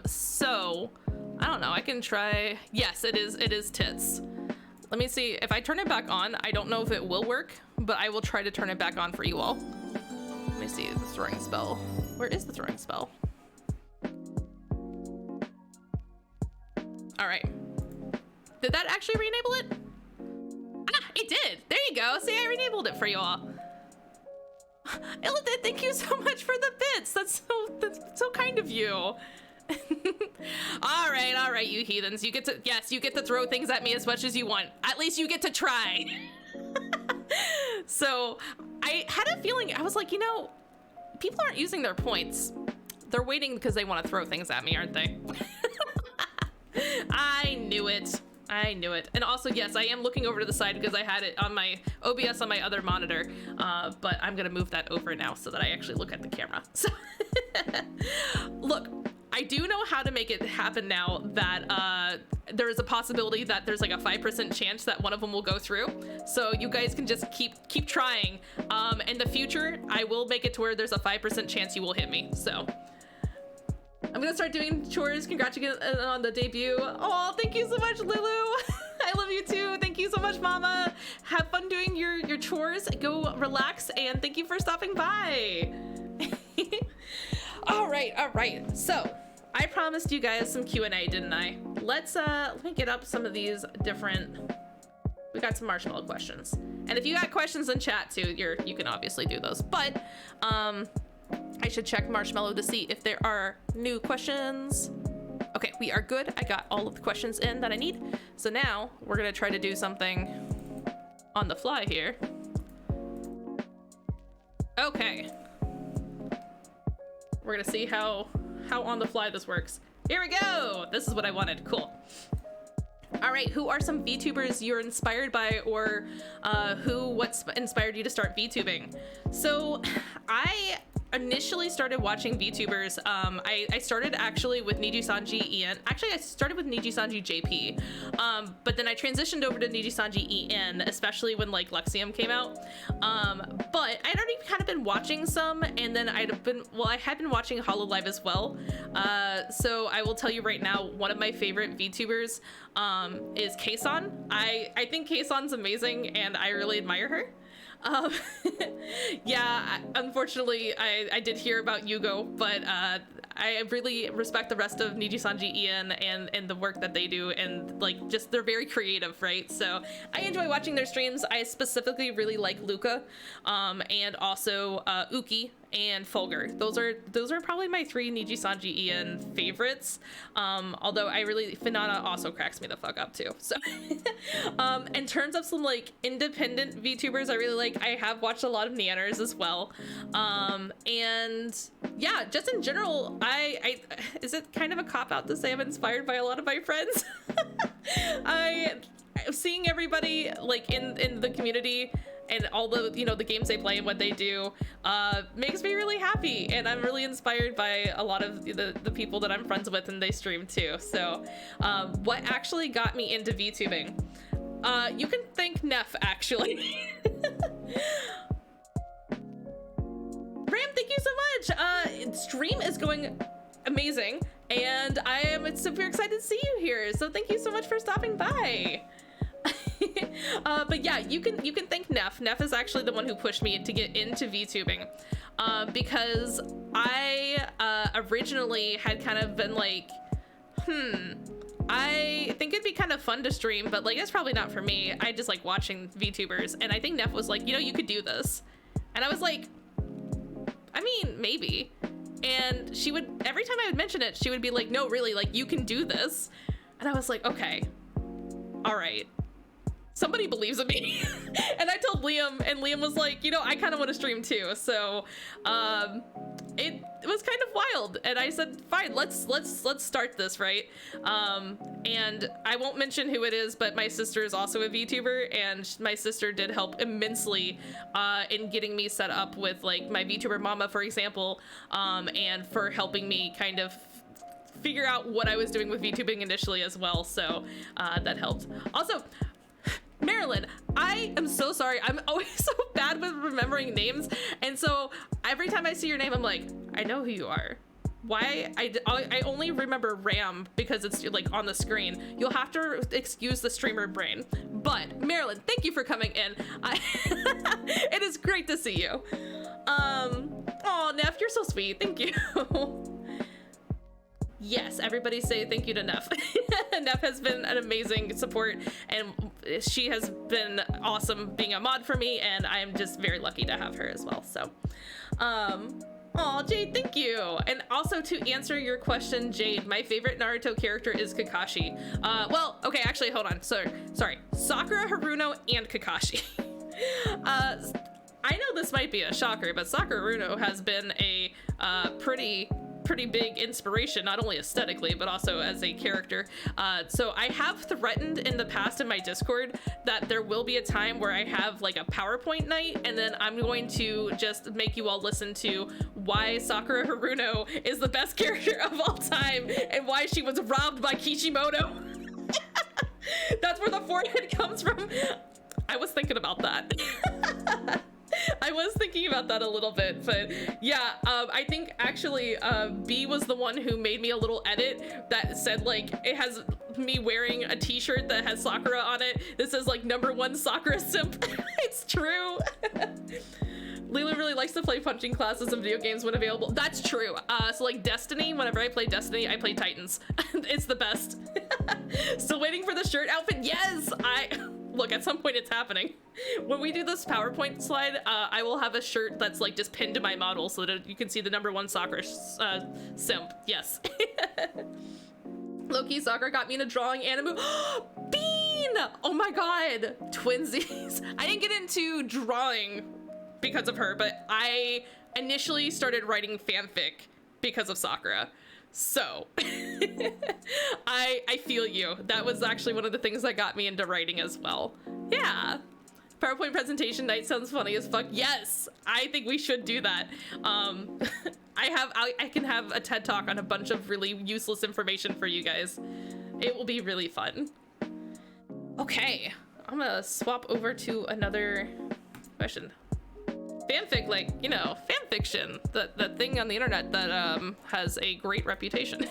So I don't know, I can try. Yes, it is tits. Let me see, if I turn it back on, I don't know if it will work, but I will try to turn it back on for you all. Let me see the throwing spell. Where is the throwing spell? All right. Did that actually re-enable it? Ah, it did. There you go. See, I re-enabled it for you all. Illithid, thank you so much for the bits. That's so kind of you. All right, you heathens. You get to throw things at me as much as you want. At least you get to try. So I had a feeling, I was like, you know, people aren't using their points. They're waiting because they want to throw things at me, aren't they? I knew it. And also, yes, I am looking over to the side because I had it on my OBS on my other monitor, but I'm gonna move that over now so that I actually look at the camera. So look, I do know how to make it happen now that there is a possibility that there's like a 5% chance that one of them will go through. So you guys can just keep trying. In the future, I will make it to where there's a 5% chance you will hit me. So I'm gonna start doing chores. Congratulations on the debut. Oh, thank you so much, Lilou. I love you too. Thank you so much, Mama. Have fun doing your chores. Go relax, and thank you for stopping by. All right. So I promised you guys some Q&A, didn't I? Let me get up some of these different. We got some marshmallow questions, and if you got questions in chat too, you can obviously do those. But I should check Marshmallow to see if there are new questions. Okay, we are good. I got all of the questions in that I need. So now we're gonna try to do something on the fly here. Okay. We're gonna see how on the fly this works. Here we go. This is what I wanted. Cool. All right, who are some VTubers you're inspired by, or what inspired you to start VTubing? So I initially started watching VTubers. I started actually with Nijisanji Ian. Actually, I started with Nijisanji JP, but then I transitioned over to Nijisanji Ian, especially when like Luxium came out. But I'd already kind of been watching some, and then I had been watching Hololive as well. So I will tell you right now, one of my favorite VTubers is Kason. I think Kason's amazing, and I really admire her. Um, yeah, unfortunately, I did hear about Yugo, but I really respect the rest of Niji-sanji Ian and the work that they do, and like just they're very creative, right? So I enjoy watching their streams. I specifically really like Luca, and also Uki and Fulgur. Those are probably my three Niji-sanji Ian favorites. Although I really Finana also cracks me the fuck up too. So in terms of some like independent VTubers I really like, I have watched a lot of Neanners as well. And yeah, just in general, I is it kind of a cop-out to say I'm inspired by a lot of my friends? Seeing everybody like in the community and all the, you know, the games they play and what they do makes me really happy, and I'm really inspired by a lot of the people that I'm friends with and they stream too. So what actually got me into VTubing? You can thank Neff, actually. Ram, thank you so much. Stream is going amazing, and I am super excited to see you here. So thank you so much for stopping by. But yeah, you can thank Neff. Neff is actually the one who pushed me to get into VTubing, because I originally had kind of been like, I think it'd be kind of fun to stream, but like, it's probably not for me. I just like watching VTubers, and I think Neff was like, you know, you could do this. And I was like, I mean, maybe. And she would, every time I would mention it, she would be like, no, really, like, you can do this. And I was like, okay, all right. Somebody believes in me. And I told Liam, and Liam was like, you know, I kind of want to stream too. So it was kind of wild, and I said, fine, let's start this, right? And I won't mention who it is, but my sister is also a VTuber, and my sister did help immensely in getting me set up with like my VTuber mama, for example, and for helping me kind of figure out what I was doing with VTubing initially as well. So that helped. Also, Marilyn, I am so sorry. I'm always so bad with remembering names, and so every time I see your name, I'm like, I know who you are. Why? I only remember Ram because it's like on the screen. You'll have to excuse the streamer brain. But Marilyn, thank you for coming in. It is great to see you. Oh, Neff, you're so sweet. Thank you. Yes, everybody say thank you to Neff. Neff has been an amazing support, and she has been awesome being a mod for me, and I'm just very lucky to have her as well. So, oh, Jade, thank you. And also, to answer your question, Jade, my favorite Naruto character is Kakashi. Well, okay, actually, hold on. Sorry. Sakura, Haruno, and Kakashi. I know this might be a shocker, but Sakura Haruno has been a pretty big inspiration, not only aesthetically but also as a character. So I have threatened in the past in my Discord that there will be a time where I have like a PowerPoint night, and then I'm going to just make you all listen to why Sakura Haruno is the best character of all time and why she was robbed by Kishimoto. That's where the forehead comes from. I was thinking about that. I was thinking about that a little bit, but yeah, I think actually B was the one who made me a little edit that said like, it has me wearing a t-shirt that has Sakura on it. This is like #1 Sakura simp. It's true. Lilou really likes to play punching classes in video games when available. That's true. So like Destiny, whenever I play Destiny, I play Titans. It's the best. Still waiting for the shirt outfit. Yes, look, at some point it's happening. When we do this PowerPoint slide, I will have a shirt that's like just pinned to my model so that you can see the #1 Sakura simp. Yes. Low-key, Sakura got me into drawing anime. Bean! Oh my god, twinsies. I didn't get into drawing because of her, but I initially started writing fanfic because of Sakura. So I feel you. That was actually one of the things that got me into writing as well. Yeah. PowerPoint presentation night sounds funny as fuck. Yes, I think we should do that. I can have a TED talk on a bunch of really useless information for you guys. It will be really fun. Okay, I'm gonna swap over to another question. Fanfic, like, you know, fanfiction, the thing on the internet that has a great reputation.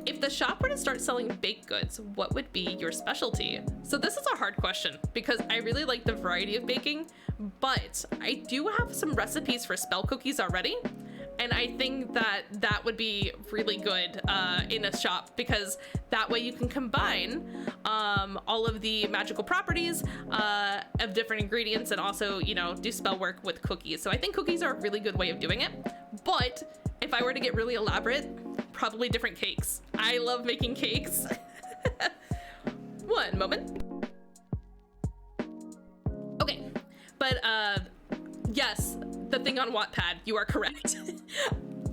If the shop were to start selling baked goods, what would be your specialty? So this is a hard question because I really like the variety of baking, but I do have some recipes for spell cookies already. And I think that that would be really good in a shop, because that way you can combine all of the magical properties of different ingredients and also, you know, do spell work with cookies. So I think cookies are a really good way of doing it. But if I were to get really elaborate, probably different cakes. I love making cakes. One moment. Okay, but yes, the thing on Wattpad, you are correct.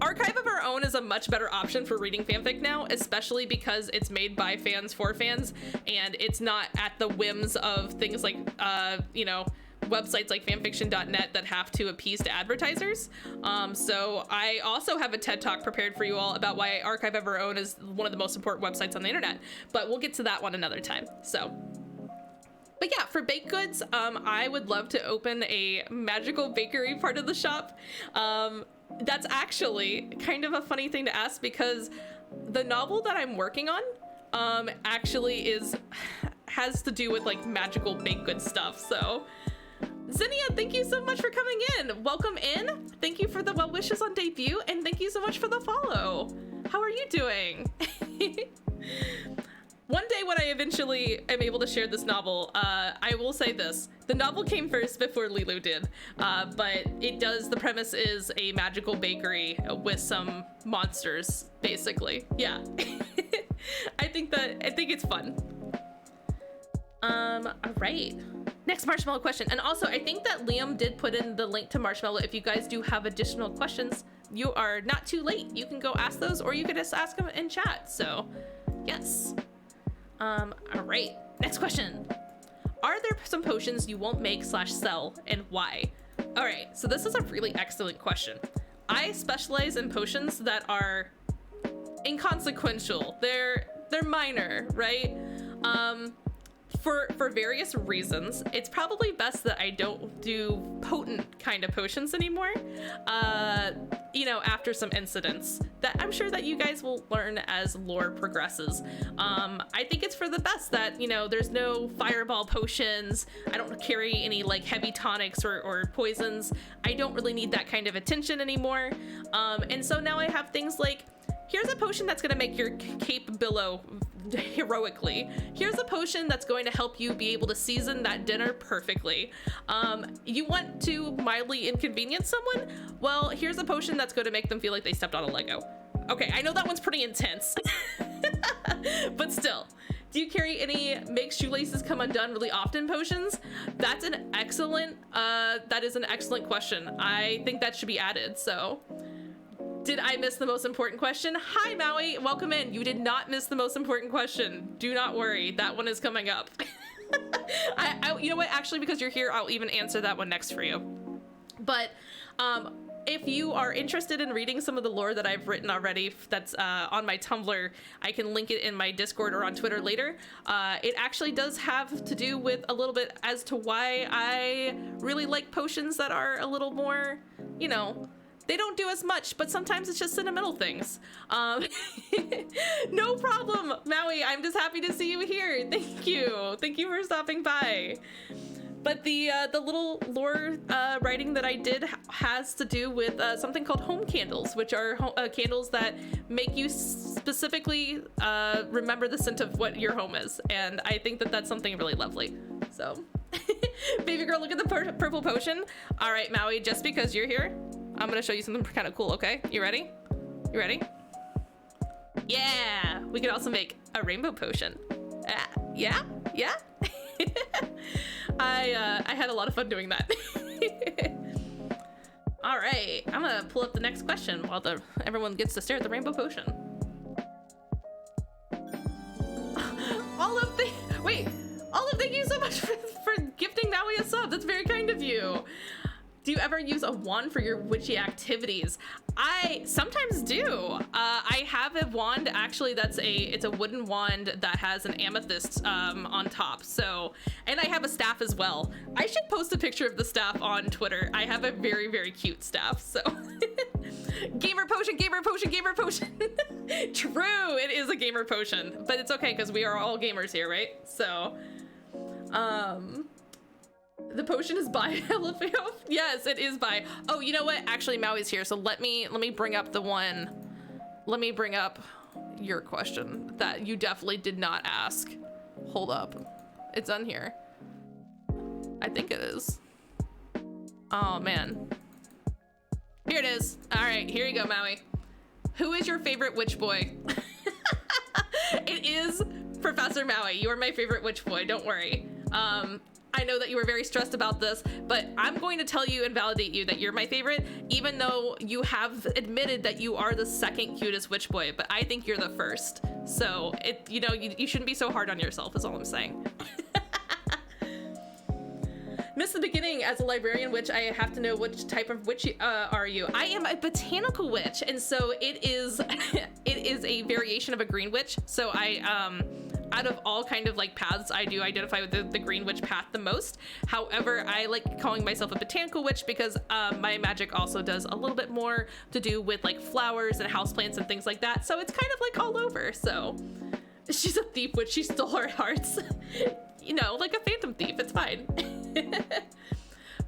Archive of Our Own is a much better option for reading fanfic now, especially because it's made by fans for fans, and it's not at the whims of things like, you know, websites like fanfiction.net that have to appease to advertisers. So I also have a TED Talk prepared for you all about why Archive of Our Own is one of the most important websites on the internet, but we'll get to that one another time. So. But yeah, for baked goods, I would love to open a magical bakery part of the shop. That's actually kind of a funny thing to ask, because the novel that I'm working on actually has to do with like magical baked good stuff. So Zinnia, thank you so much for coming in. Welcome in. Thank you for the well wishes on debut, and thank you so much for the follow. How are you doing? One day when I eventually am able to share this novel, I will say this. The novel came first before Lilou did, but the premise is a magical bakery with some monsters, basically. Yeah. I think it's fun. All right. Next Marshmallow question. And also, I think that Liam did put in the link to Marshmallow. If you guys do have additional questions, you are not too late. You can go ask those, or you could just ask them in chat. So, yes. All right, next question. Are there some potions you won't make / sell, and why? All right, so this is a really excellent question. I specialize in potions that are inconsequential. They're minor, right? For various reasons, it's probably best that I don't do potent kind of potions anymore, you know, after some incidents that I'm sure that you guys will learn as lore progresses. I think it's for the best that, you know, there's no fireball potions. I don't carry any like heavy tonics or poisons. I don't really need that kind of attention anymore. And so now I have things like, here's a potion that's gonna make your cape billow heroically. Here's a potion that's going to help you be able to season that dinner perfectly. You want to mildly inconvenience someone? Well, here's a potion that's going to make them feel like they stepped on a Lego. Okay, I know that one's pretty intense, but still. Do you carry any make shoelaces come undone really often potions? That's an excellent, that is an excellent question. I think that should be added, so. Did I miss the most important question? Hi, Maui, welcome in. You did not miss the most important question. Do not worry, that one is coming up. You know what, actually, because you're here, I'll even answer that one next for you. But if you are interested in reading some of the lore that I've written already that's on my Tumblr, I can link it in my Discord or on Twitter later. It actually does have to do with a little bit as to why I really like potions that are a little more, you know, they don't do as much, but sometimes it's just sentimental things. No problem, Maui. I'm just happy to see you here. Thank you. Thank you for stopping by. But the little lore writing that I did has to do with something called home candles, which are candles that make you specifically remember the scent of what your home is. And I think that that's something really lovely. So, baby girl, look at the purple potion. All right, Maui, just because you're here, I'm gonna show you something kind of cool, okay? You ready? You ready? Yeah! We could also make a rainbow potion. Yeah? Yeah? I had a lot of fun doing that. All right, I'm gonna pull up the next question while everyone gets to stare at the rainbow potion. Olive, thank you so much for gifting Maui a sub. That's very kind of you. Do you ever use a wand for your witchy activities? I sometimes do. I have a wand actually it's a wooden wand that has an amethyst on top. So, and I have a staff as well. I should post a picture of the staff on Twitter. I have a very, very cute staff. So Gamer potion, gamer potion, gamer potion. True, it is a gamer potion, but it's okay because we are all gamers here, right? So, the potion is by LFAO. Yes, it is by. Oh, you know what? Actually, Maui's here, so let me bring up the one. Let me bring up your question that you definitely did not ask. Hold up, it's on here. I think it is. Oh man. Here it is. All right, here you go, Maui. Who is your favorite witch boy? It is Professor Maui. You are my favorite witch boy, don't worry. I know that you were very stressed about this, but I'm going to tell you and validate you that you're my favorite, even though you have admitted that you are the second cutest witch boy, but I think you're the first. So you shouldn't be so hard on yourself is all I'm saying. Missed the beginning. As a librarian witch, I have to know which type of witch are you. I am a botanical witch, and so it is it is a variation of a green witch. So I out of all kind of like paths, I do identify with the green witch path the most. However, I like calling myself a botanical witch because my magic also does a little bit more to do with like flowers and houseplants and things like that. So it's kind of like all over. So she's a thief witch. She stole our hearts. You know, like a phantom thief. It's fine.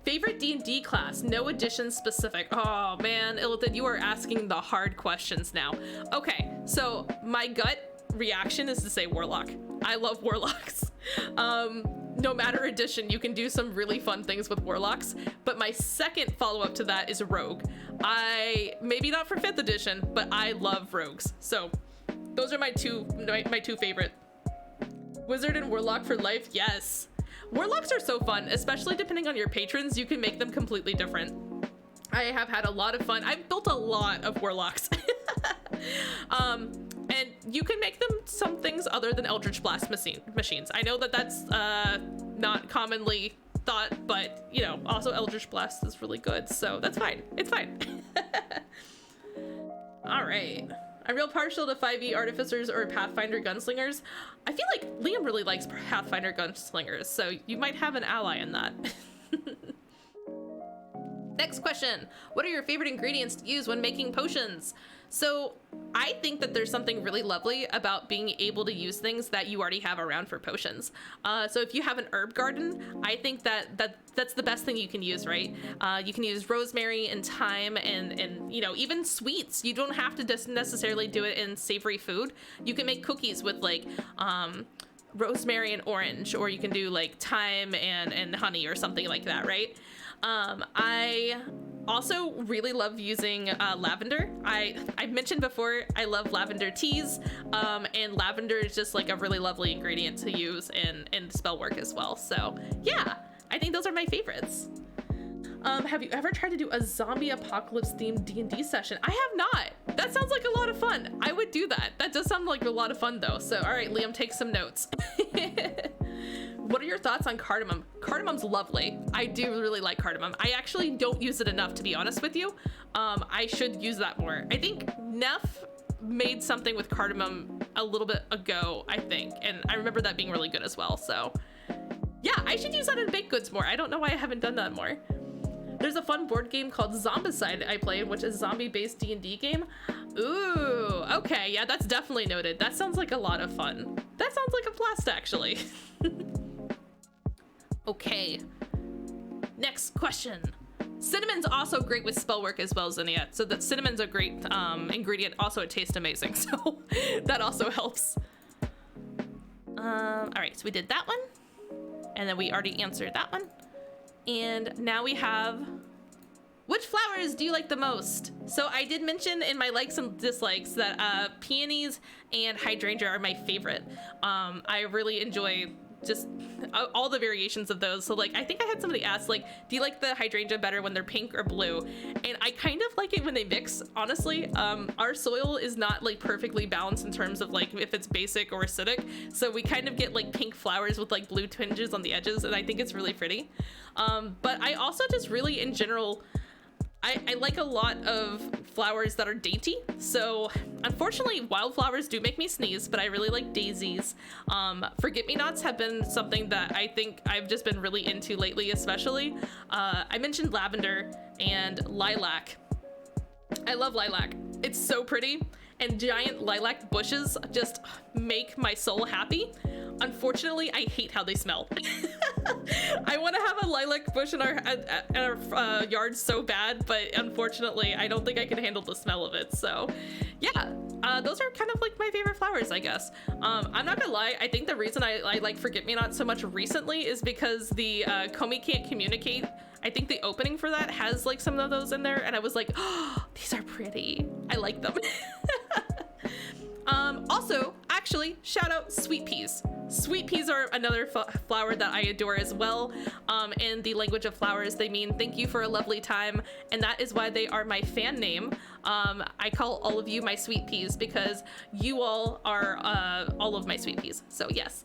Favorite D&D class? No edition specific. Oh man, Illithid, you are asking the hard questions now. Okay, so my gut reaction is to say Warlock. I love Warlocks. No matter edition, you can do some really fun things with Warlocks, but my second follow-up to that is Rogue. Maybe not for 5th edition, but I love Rogues. So those are my two favorite. Wizard and Warlock for life? Yes. Warlocks are so fun, especially depending on your patrons. You can make them completely different. I have had a lot of fun. I've built a lot of Warlocks. And you can make them some things other than Eldritch Blast machines. I know that that's not commonly thought, but you know, also Eldritch Blast is really good, so that's fine. It's fine. All right. I'm real partial to 5e artificers or Pathfinder gunslingers. I feel like Liam really likes Pathfinder gunslingers, so you might have an ally in that. Next question. What are your favorite ingredients to use when making potions? So I think that there's something really lovely about being able to use things that you already have around for potions. So if you have an herb garden, I think that's the best thing you can use, right? You can use rosemary and thyme and you know, even sweets. You don't have to just necessarily do it in savory food. You can make cookies with like rosemary and orange, or you can do like thyme and honey or something like that, right? I also really love using lavender. I mentioned before I love lavender teas, and lavender is just like a really lovely ingredient to use in spell work as well. So yeah, I think those are my favorites. Have you ever tried to do a zombie apocalypse themed D&D session? I have not. That sounds like a lot of fun. I would do that. That does sound like a lot of fun though. So all right, Liam, take some notes. What are your thoughts on cardamom? Cardamom's lovely. I do really like cardamom. I actually don't use it enough, to be honest with you. I should use that more. I think Neff made something with cardamom a little bit ago, I think. And I remember that being really good as well. So yeah, I should use that in baked goods more. I don't know why I haven't done that more. There's a fun board game called Zombicide I play, which is a zombie-based D&D game. Ooh, okay, yeah, that's definitely noted. That sounds like a lot of fun. That sounds like a blast, actually. Okay, next question. Cinnamon's also great with spell work as well, Zinnia. So that cinnamon's a great ingredient. Also, it tastes amazing, so that also helps. All right, so we did that one, and then we already answered that one. And now we have, which flowers do you like the most? So I did mention in my likes and dislikes that peonies and hydrangea are my favorite. I really enjoy just all the variations of those. So like, I think I had somebody ask like, do you like the hydrangea better when they're pink or blue? And I kind of like it when they mix, honestly. Our soil is not like perfectly balanced in terms of like if it's basic or acidic. So we kind of get like pink flowers with like blue tinges on the edges, and I think it's really pretty. But I also just really in general, I like a lot of flowers that are dainty. So unfortunately, wildflowers do make me sneeze, but I really like daisies. Forget-me-nots have been something that I think I've just been really into lately, especially. I mentioned lavender and lilac. I love lilac. It's so pretty, and giant lilac bushes just make my soul happy. Unfortunately, I hate how they smell. I want to have a lilac bush in our yard so bad, but unfortunately, I don't think I can handle the smell of it. So, yeah, those are kind of like my favorite flowers, I guess. I'm not gonna lie, I think the reason I like Forget-Me-Not so much recently is because the Comey Can't Communicate. I think the opening for that has like some of those in there, and I was like, oh, these are pretty. I like them. Also, actually, shout out sweet peas. Sweet peas are another flower that I adore as well. In the language of flowers, they mean thank you for a lovely time, and that is why they are my fan name. I call all of you my sweet peas because you all are all of my sweet peas. So yes,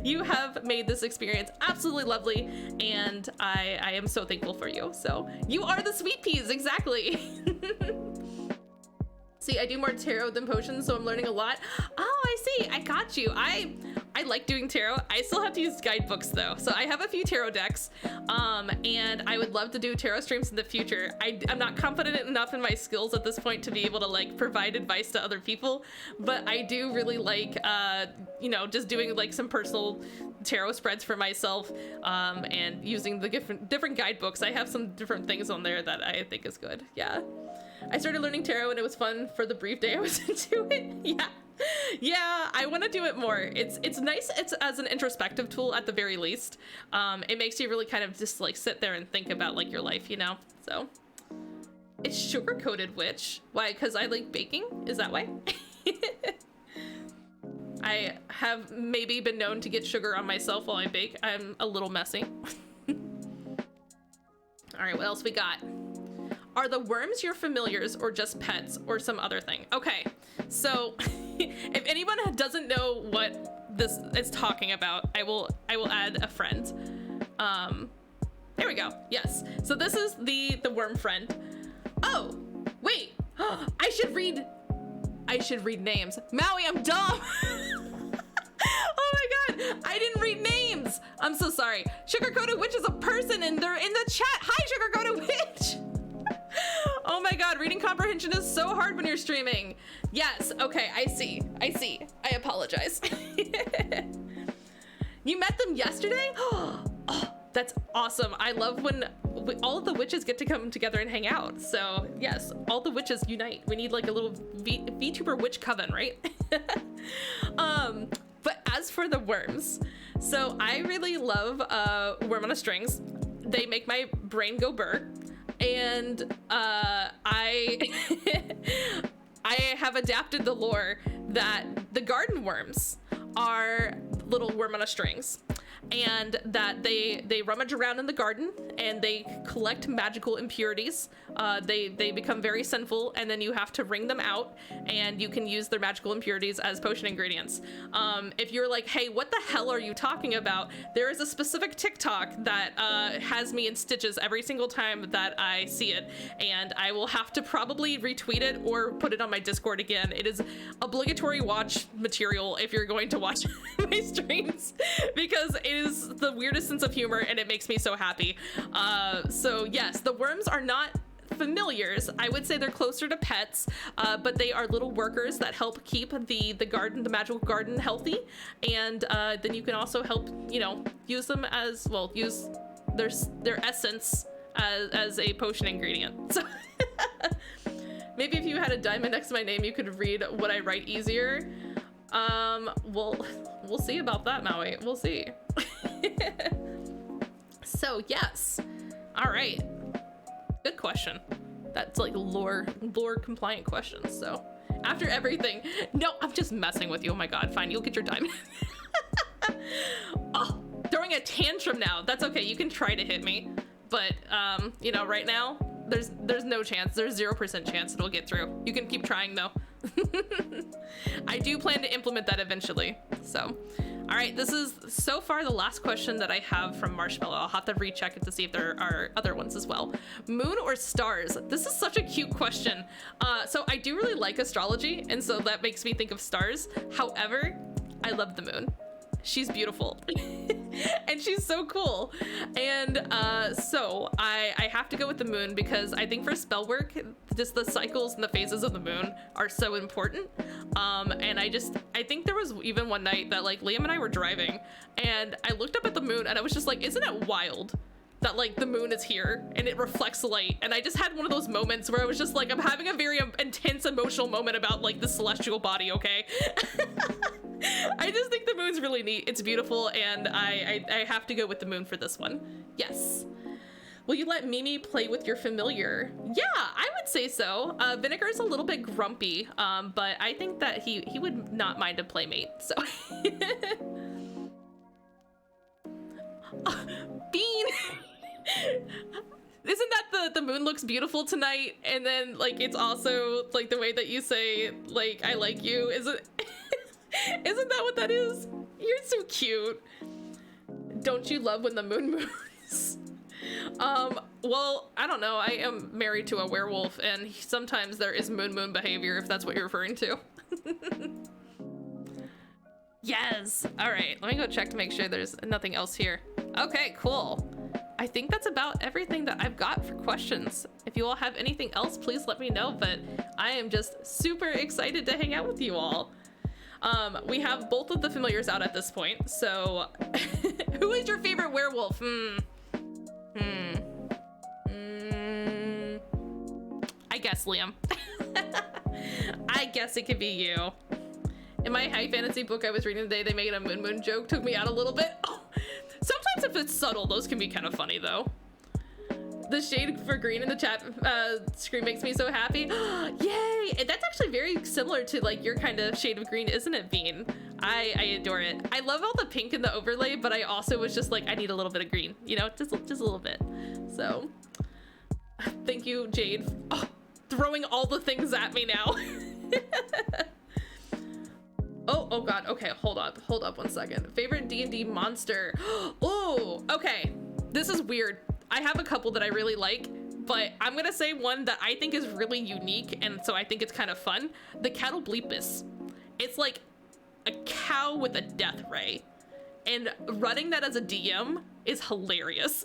you have made this experience absolutely lovely, and I am so thankful for you. So you are the sweet peas, exactly. See, I do more tarot than potions, so I'm learning a lot. Oh, I see. I got you. I like doing tarot. I still have to use guidebooks though. So I have a few tarot decks, and I would love to do tarot streams in the future. I'm not confident enough in my skills at this point to be able to like provide advice to other people, but I do really like, you know, just doing like some personal tarot spreads for myself, and using the different guidebooks. I have some different things on there that I think is good. Yeah. I started learning tarot and it was fun for the brief day I was into it. Yeah, I want to do it more. It's nice. It's as an introspective tool at the very least. It makes you really kind of just like sit there and think about like your life, you know? So it's sugar-coated witch. Why? Because I like baking? Is that why? I have maybe been known to get sugar on myself while I bake. I'm a little messy. All right, what else we got? Are the worms your familiars or just pets or some other thing? Okay, so if anyone doesn't know what this is talking about, I will add a friend. There we go. Yes. So this is the worm friend. Oh, wait. I should read names. Maui, I'm dumb. Oh my god, I didn't read names. I'm so sorry. Sugar-coated witch is a person and they're in the chat. Hi, sugar-coated witch. Oh my god, reading comprehension is so hard when you're streaming. Yes, okay, I see. I apologize. You met them yesterday? Oh, that's awesome. I love when all of the witches get to come together and hang out. So yes, all the witches unite. We need like a little VTuber witch coven, right? But as for the worms, so I really love Worm on a Strings. They make my brain go burr. And I have adapted the lore that the garden worms are little worm on a strings, and that they rummage around in the garden and they collect magical impurities. They become very sinful, and then you have to wring them out, and you can use their magical impurities as potion ingredients. If you're like, hey, what the hell are you talking about? There is a specific TikTok that has me in stitches every single time that I see it, and I will have to probably retweet it or put it on my Discord again. It is obligatory watch material if you're going to watch my streams, because it is the weirdest sense of humor and it makes me so happy. So yes, the worms are not familiars. I would say they're closer to pets, but they are little workers that help keep the garden, the magical garden, healthy. And then you can also help, you know, use them as well, use their essence as a potion ingredient. So maybe if you had a diamond next to my name, you could read what I write easier. We'll see about that, Maui. We'll see. So yes. All right. Good question. That's like lore compliant questions. So after everything, no, I'm just messing with you. Oh my god, fine, you'll get your diamond. Oh, throwing a tantrum now. That's okay. You can try to hit me, but you know, right now there's no chance. There's 0% chance it'll get through. You can keep trying though. I do plan to implement that eventually. So, all right, this is so far the last question that I have from Marshmallow. I'll have to recheck it to see if there are other ones as well. Moon or stars? This is such a cute question. So I do really like astrology, and so that makes me think of stars. However, I love the moon. She's beautiful. And she's She's so cool. And so I have to go with the moon because I think for spell work, just the cycles and the phases of the moon are so important. And I think there was even one night that like Liam and I were driving and I looked up at the moon and I was just like, isn't it wild that like the moon is here and it reflects light? And I just had one of those moments where I was just like, I'm having a very intense emotional moment about like the celestial body, okay? I just think the moon's really neat. It's beautiful, and I have to go with the moon for this one. Yes. Will you let Mimi play with your familiar? Yeah, I would say so. Vinegar's a little bit grumpy, but I think that he would not mind a playmate, so. Bean! Isn't that the moon looks beautiful tonight? And then like it's also like the way that you say like I like you, isn't that what that is? You're so cute. Don't you love when the moon moves? Well, I don't know. I am married to a werewolf and sometimes there is moon behavior, if that's what you're referring to. Yes. All right, let me go check to make sure there's nothing else here. Okay, cool. I think that's about everything that I've got for questions. If you all have anything else, please let me know, but I am just super excited to hang out with you all. We have both of the familiars out at this point, so who is your favorite werewolf? I guess Liam. I guess it could be you. In my high fantasy book I was reading today, they made a moon joke, took me out a little bit. Oh, sometimes if it's subtle, those can be kind of funny though. The shade for green in the chat screen makes me so happy. Yay! And that's actually very similar to like your kind of shade of green, isn't it, Bean? I adore it. I love all the pink in the overlay, but I also was just like, I need a little bit of green, you know, just a little bit. So, thank you, Jade. Oh, throwing all the things at me now. Oh God, okay, hold up 1 second. Favorite D&D monster. Oh, okay, this is weird. I have a couple that I really like, but I'm gonna say one that I think is really unique, and so I think it's kind of fun. The cattle bleepus. It's like a cow with a death ray, and running that as a DM is hilarious.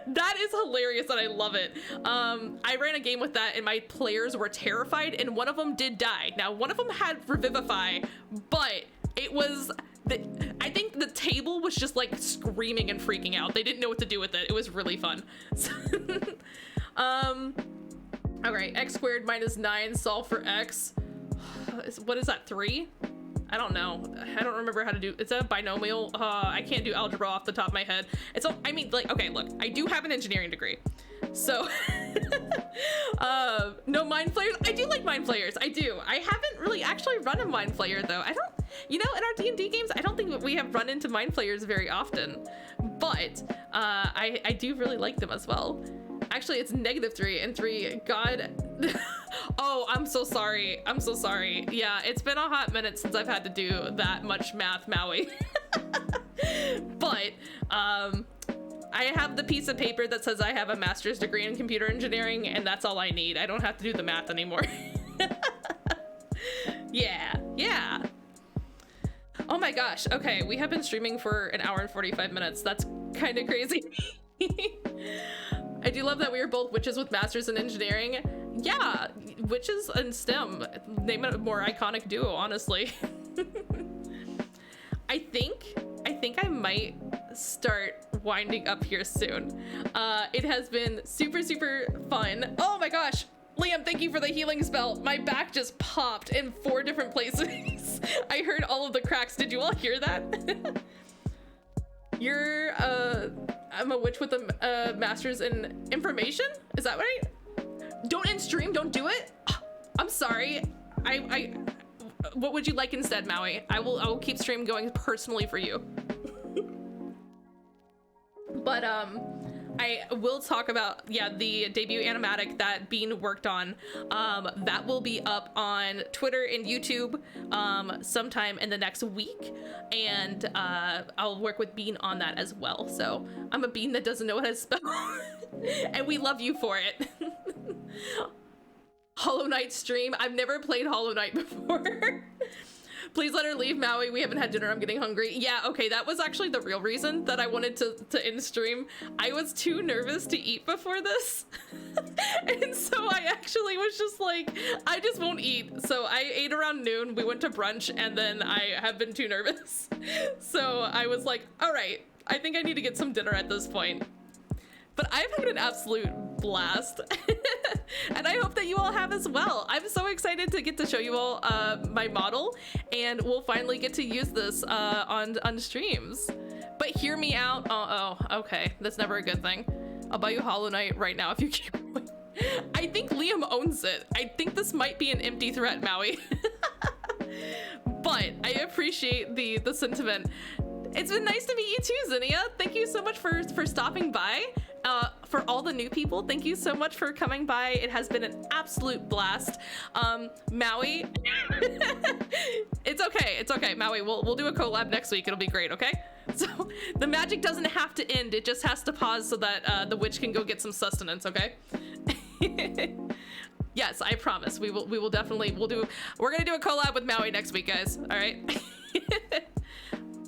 That is hilarious and I love it. I ran a game with that and my players were terrified and one of them did die. Now one of them had Revivify, but it was I think the table was just like screaming and freaking out. They didn't know what to do with it. It was really fun. All right, x squared minus 9, solve for x. What is that, 3? I don't know. I don't remember how to do, is that a binomial? I can't do algebra off the top of my head. I mean, like, okay, look, I do have an engineering degree. So, no mind flayers. I do like mind flayers, I do. I haven't really actually run a mind flayer though. I don't, you know, in our D&D games, I don't think that we have run into mind flayers very often, but I do really like them as well. Actually, it's -3 and 3. God. Oh, I'm so sorry. I'm so sorry. Yeah, it's been a hot minute since I've had to do that much math, Maui. But I have the piece of paper that says I have a master's degree in computer engineering, and that's all I need. I don't have to do the math anymore. Yeah. Oh my gosh. Okay, we have been streaming for an hour and 45 minutes. That's kind of crazy. I do love that we are both witches with masters in engineering. Yeah, witches and STEM. Name it a more iconic duo, honestly. I think I might start winding up here soon. It has been super fun. Oh my gosh, Liam, thank you for the healing spell. My back just popped in 4 different places. I heard all of the cracks. Did you all hear that? You're I'm a witch with a master's in information? Is that right? Don't end stream, don't do it. I'm sorry. I what would you like instead, Maui? I will keep stream going personally for you. But I will talk about, yeah, the debut animatic that Bean worked on. That will be up on Twitter and YouTube sometime in the next week, and I'll work with Bean on that as well. So I'm a Bean that doesn't know how to spell, and we love you for it. Hollow Knight stream. I've never played Hollow Knight before. Please let her leave, Maui. We haven't had dinner. I'm getting hungry. Yeah, okay, that was actually the real reason that I wanted to end stream. I was too nervous to eat before this. And so I actually was just like, I just won't eat. So I ate around noon. We went to brunch, and then I have been too nervous. So I was like, all right, I think I need to get some dinner at this point. But I've had an absolute blast. And I hope that you all have as well. I'm so excited to get to show you all my model, and we'll finally get to use this on streams. But hear me out. Oh, okay. That's never a good thing. I'll buy you Hollow Knight right now if you keep going. I think Liam owns it. I think this might be an empty threat, Maui. But I appreciate the sentiment. It's been nice to meet you too, Zinnia. Thank you so much for stopping by. For all the new people, thank you so much for coming by. It has been an absolute blast. Maui, it's okay, Maui. We'll do a collab next week. It'll be great, okay? So the magic doesn't have to end. It just has to pause so that the witch can go get some sustenance, okay? Yes, I promise. We're gonna do a collab with Maui next week, guys. All right.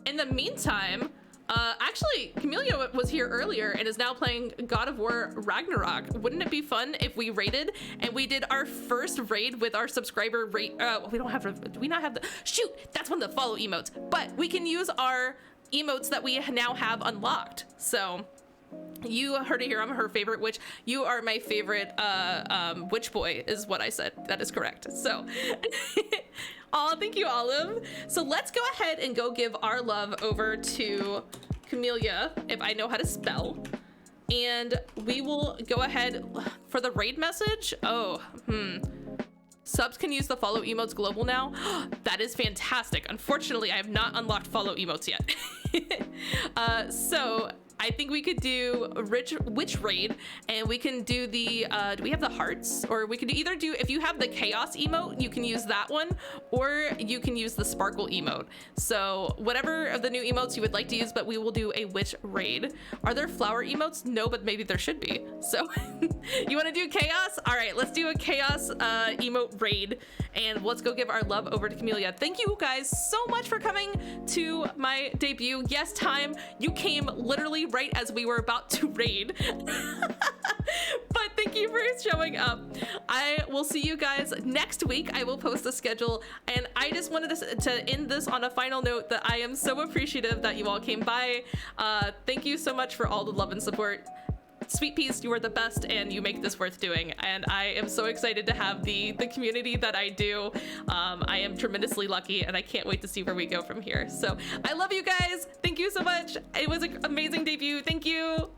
In the meantime, actually, Camellia was here earlier and is now playing God of War Ragnarok. Wouldn't it be fun if we raided and we did our first raid with our subscriber rate? We don't have, do we not have the, shoot, that's one of the follow emotes, but we can use our emotes that we now have unlocked. So you heard it here. I'm her favorite witch. You are my favorite witch boy is what I said. That is correct. So oh, thank you, Olive. So let's go ahead and go give our love over to Camellia, if I know how to spell. And we will go ahead for the raid message. Oh, subs can use the follow emotes global now. That is fantastic. Unfortunately, I have not unlocked follow emotes yet. So I think we could do witch raid, and we can do the, do we have the hearts? Or we could either do, if you have the chaos emote, you can use that one, or you can use the sparkle emote. So whatever of the new emotes you would like to use, but we will do a witch raid. Are there flower emotes? No, but maybe there should be. So you want to do chaos? All right, let's do a chaos emote raid, and let's go give our love over to Camellia. Thank you guys so much for coming to my debut. Yes, time, you came literally right as we were about to raid. But thank you for showing up. I will see you guys next week. I will post the schedule, and I just wanted to end this on a final note that I am so appreciative that you all came by. Thank you so much for all the love and support. Sweet Peas, you are the best, and you make this worth doing, and I am so excited to have the community that I do. I am tremendously lucky, and I can't wait to see where we go from here. So I love you guys. Thank you so much. It was an amazing debut. Thank you.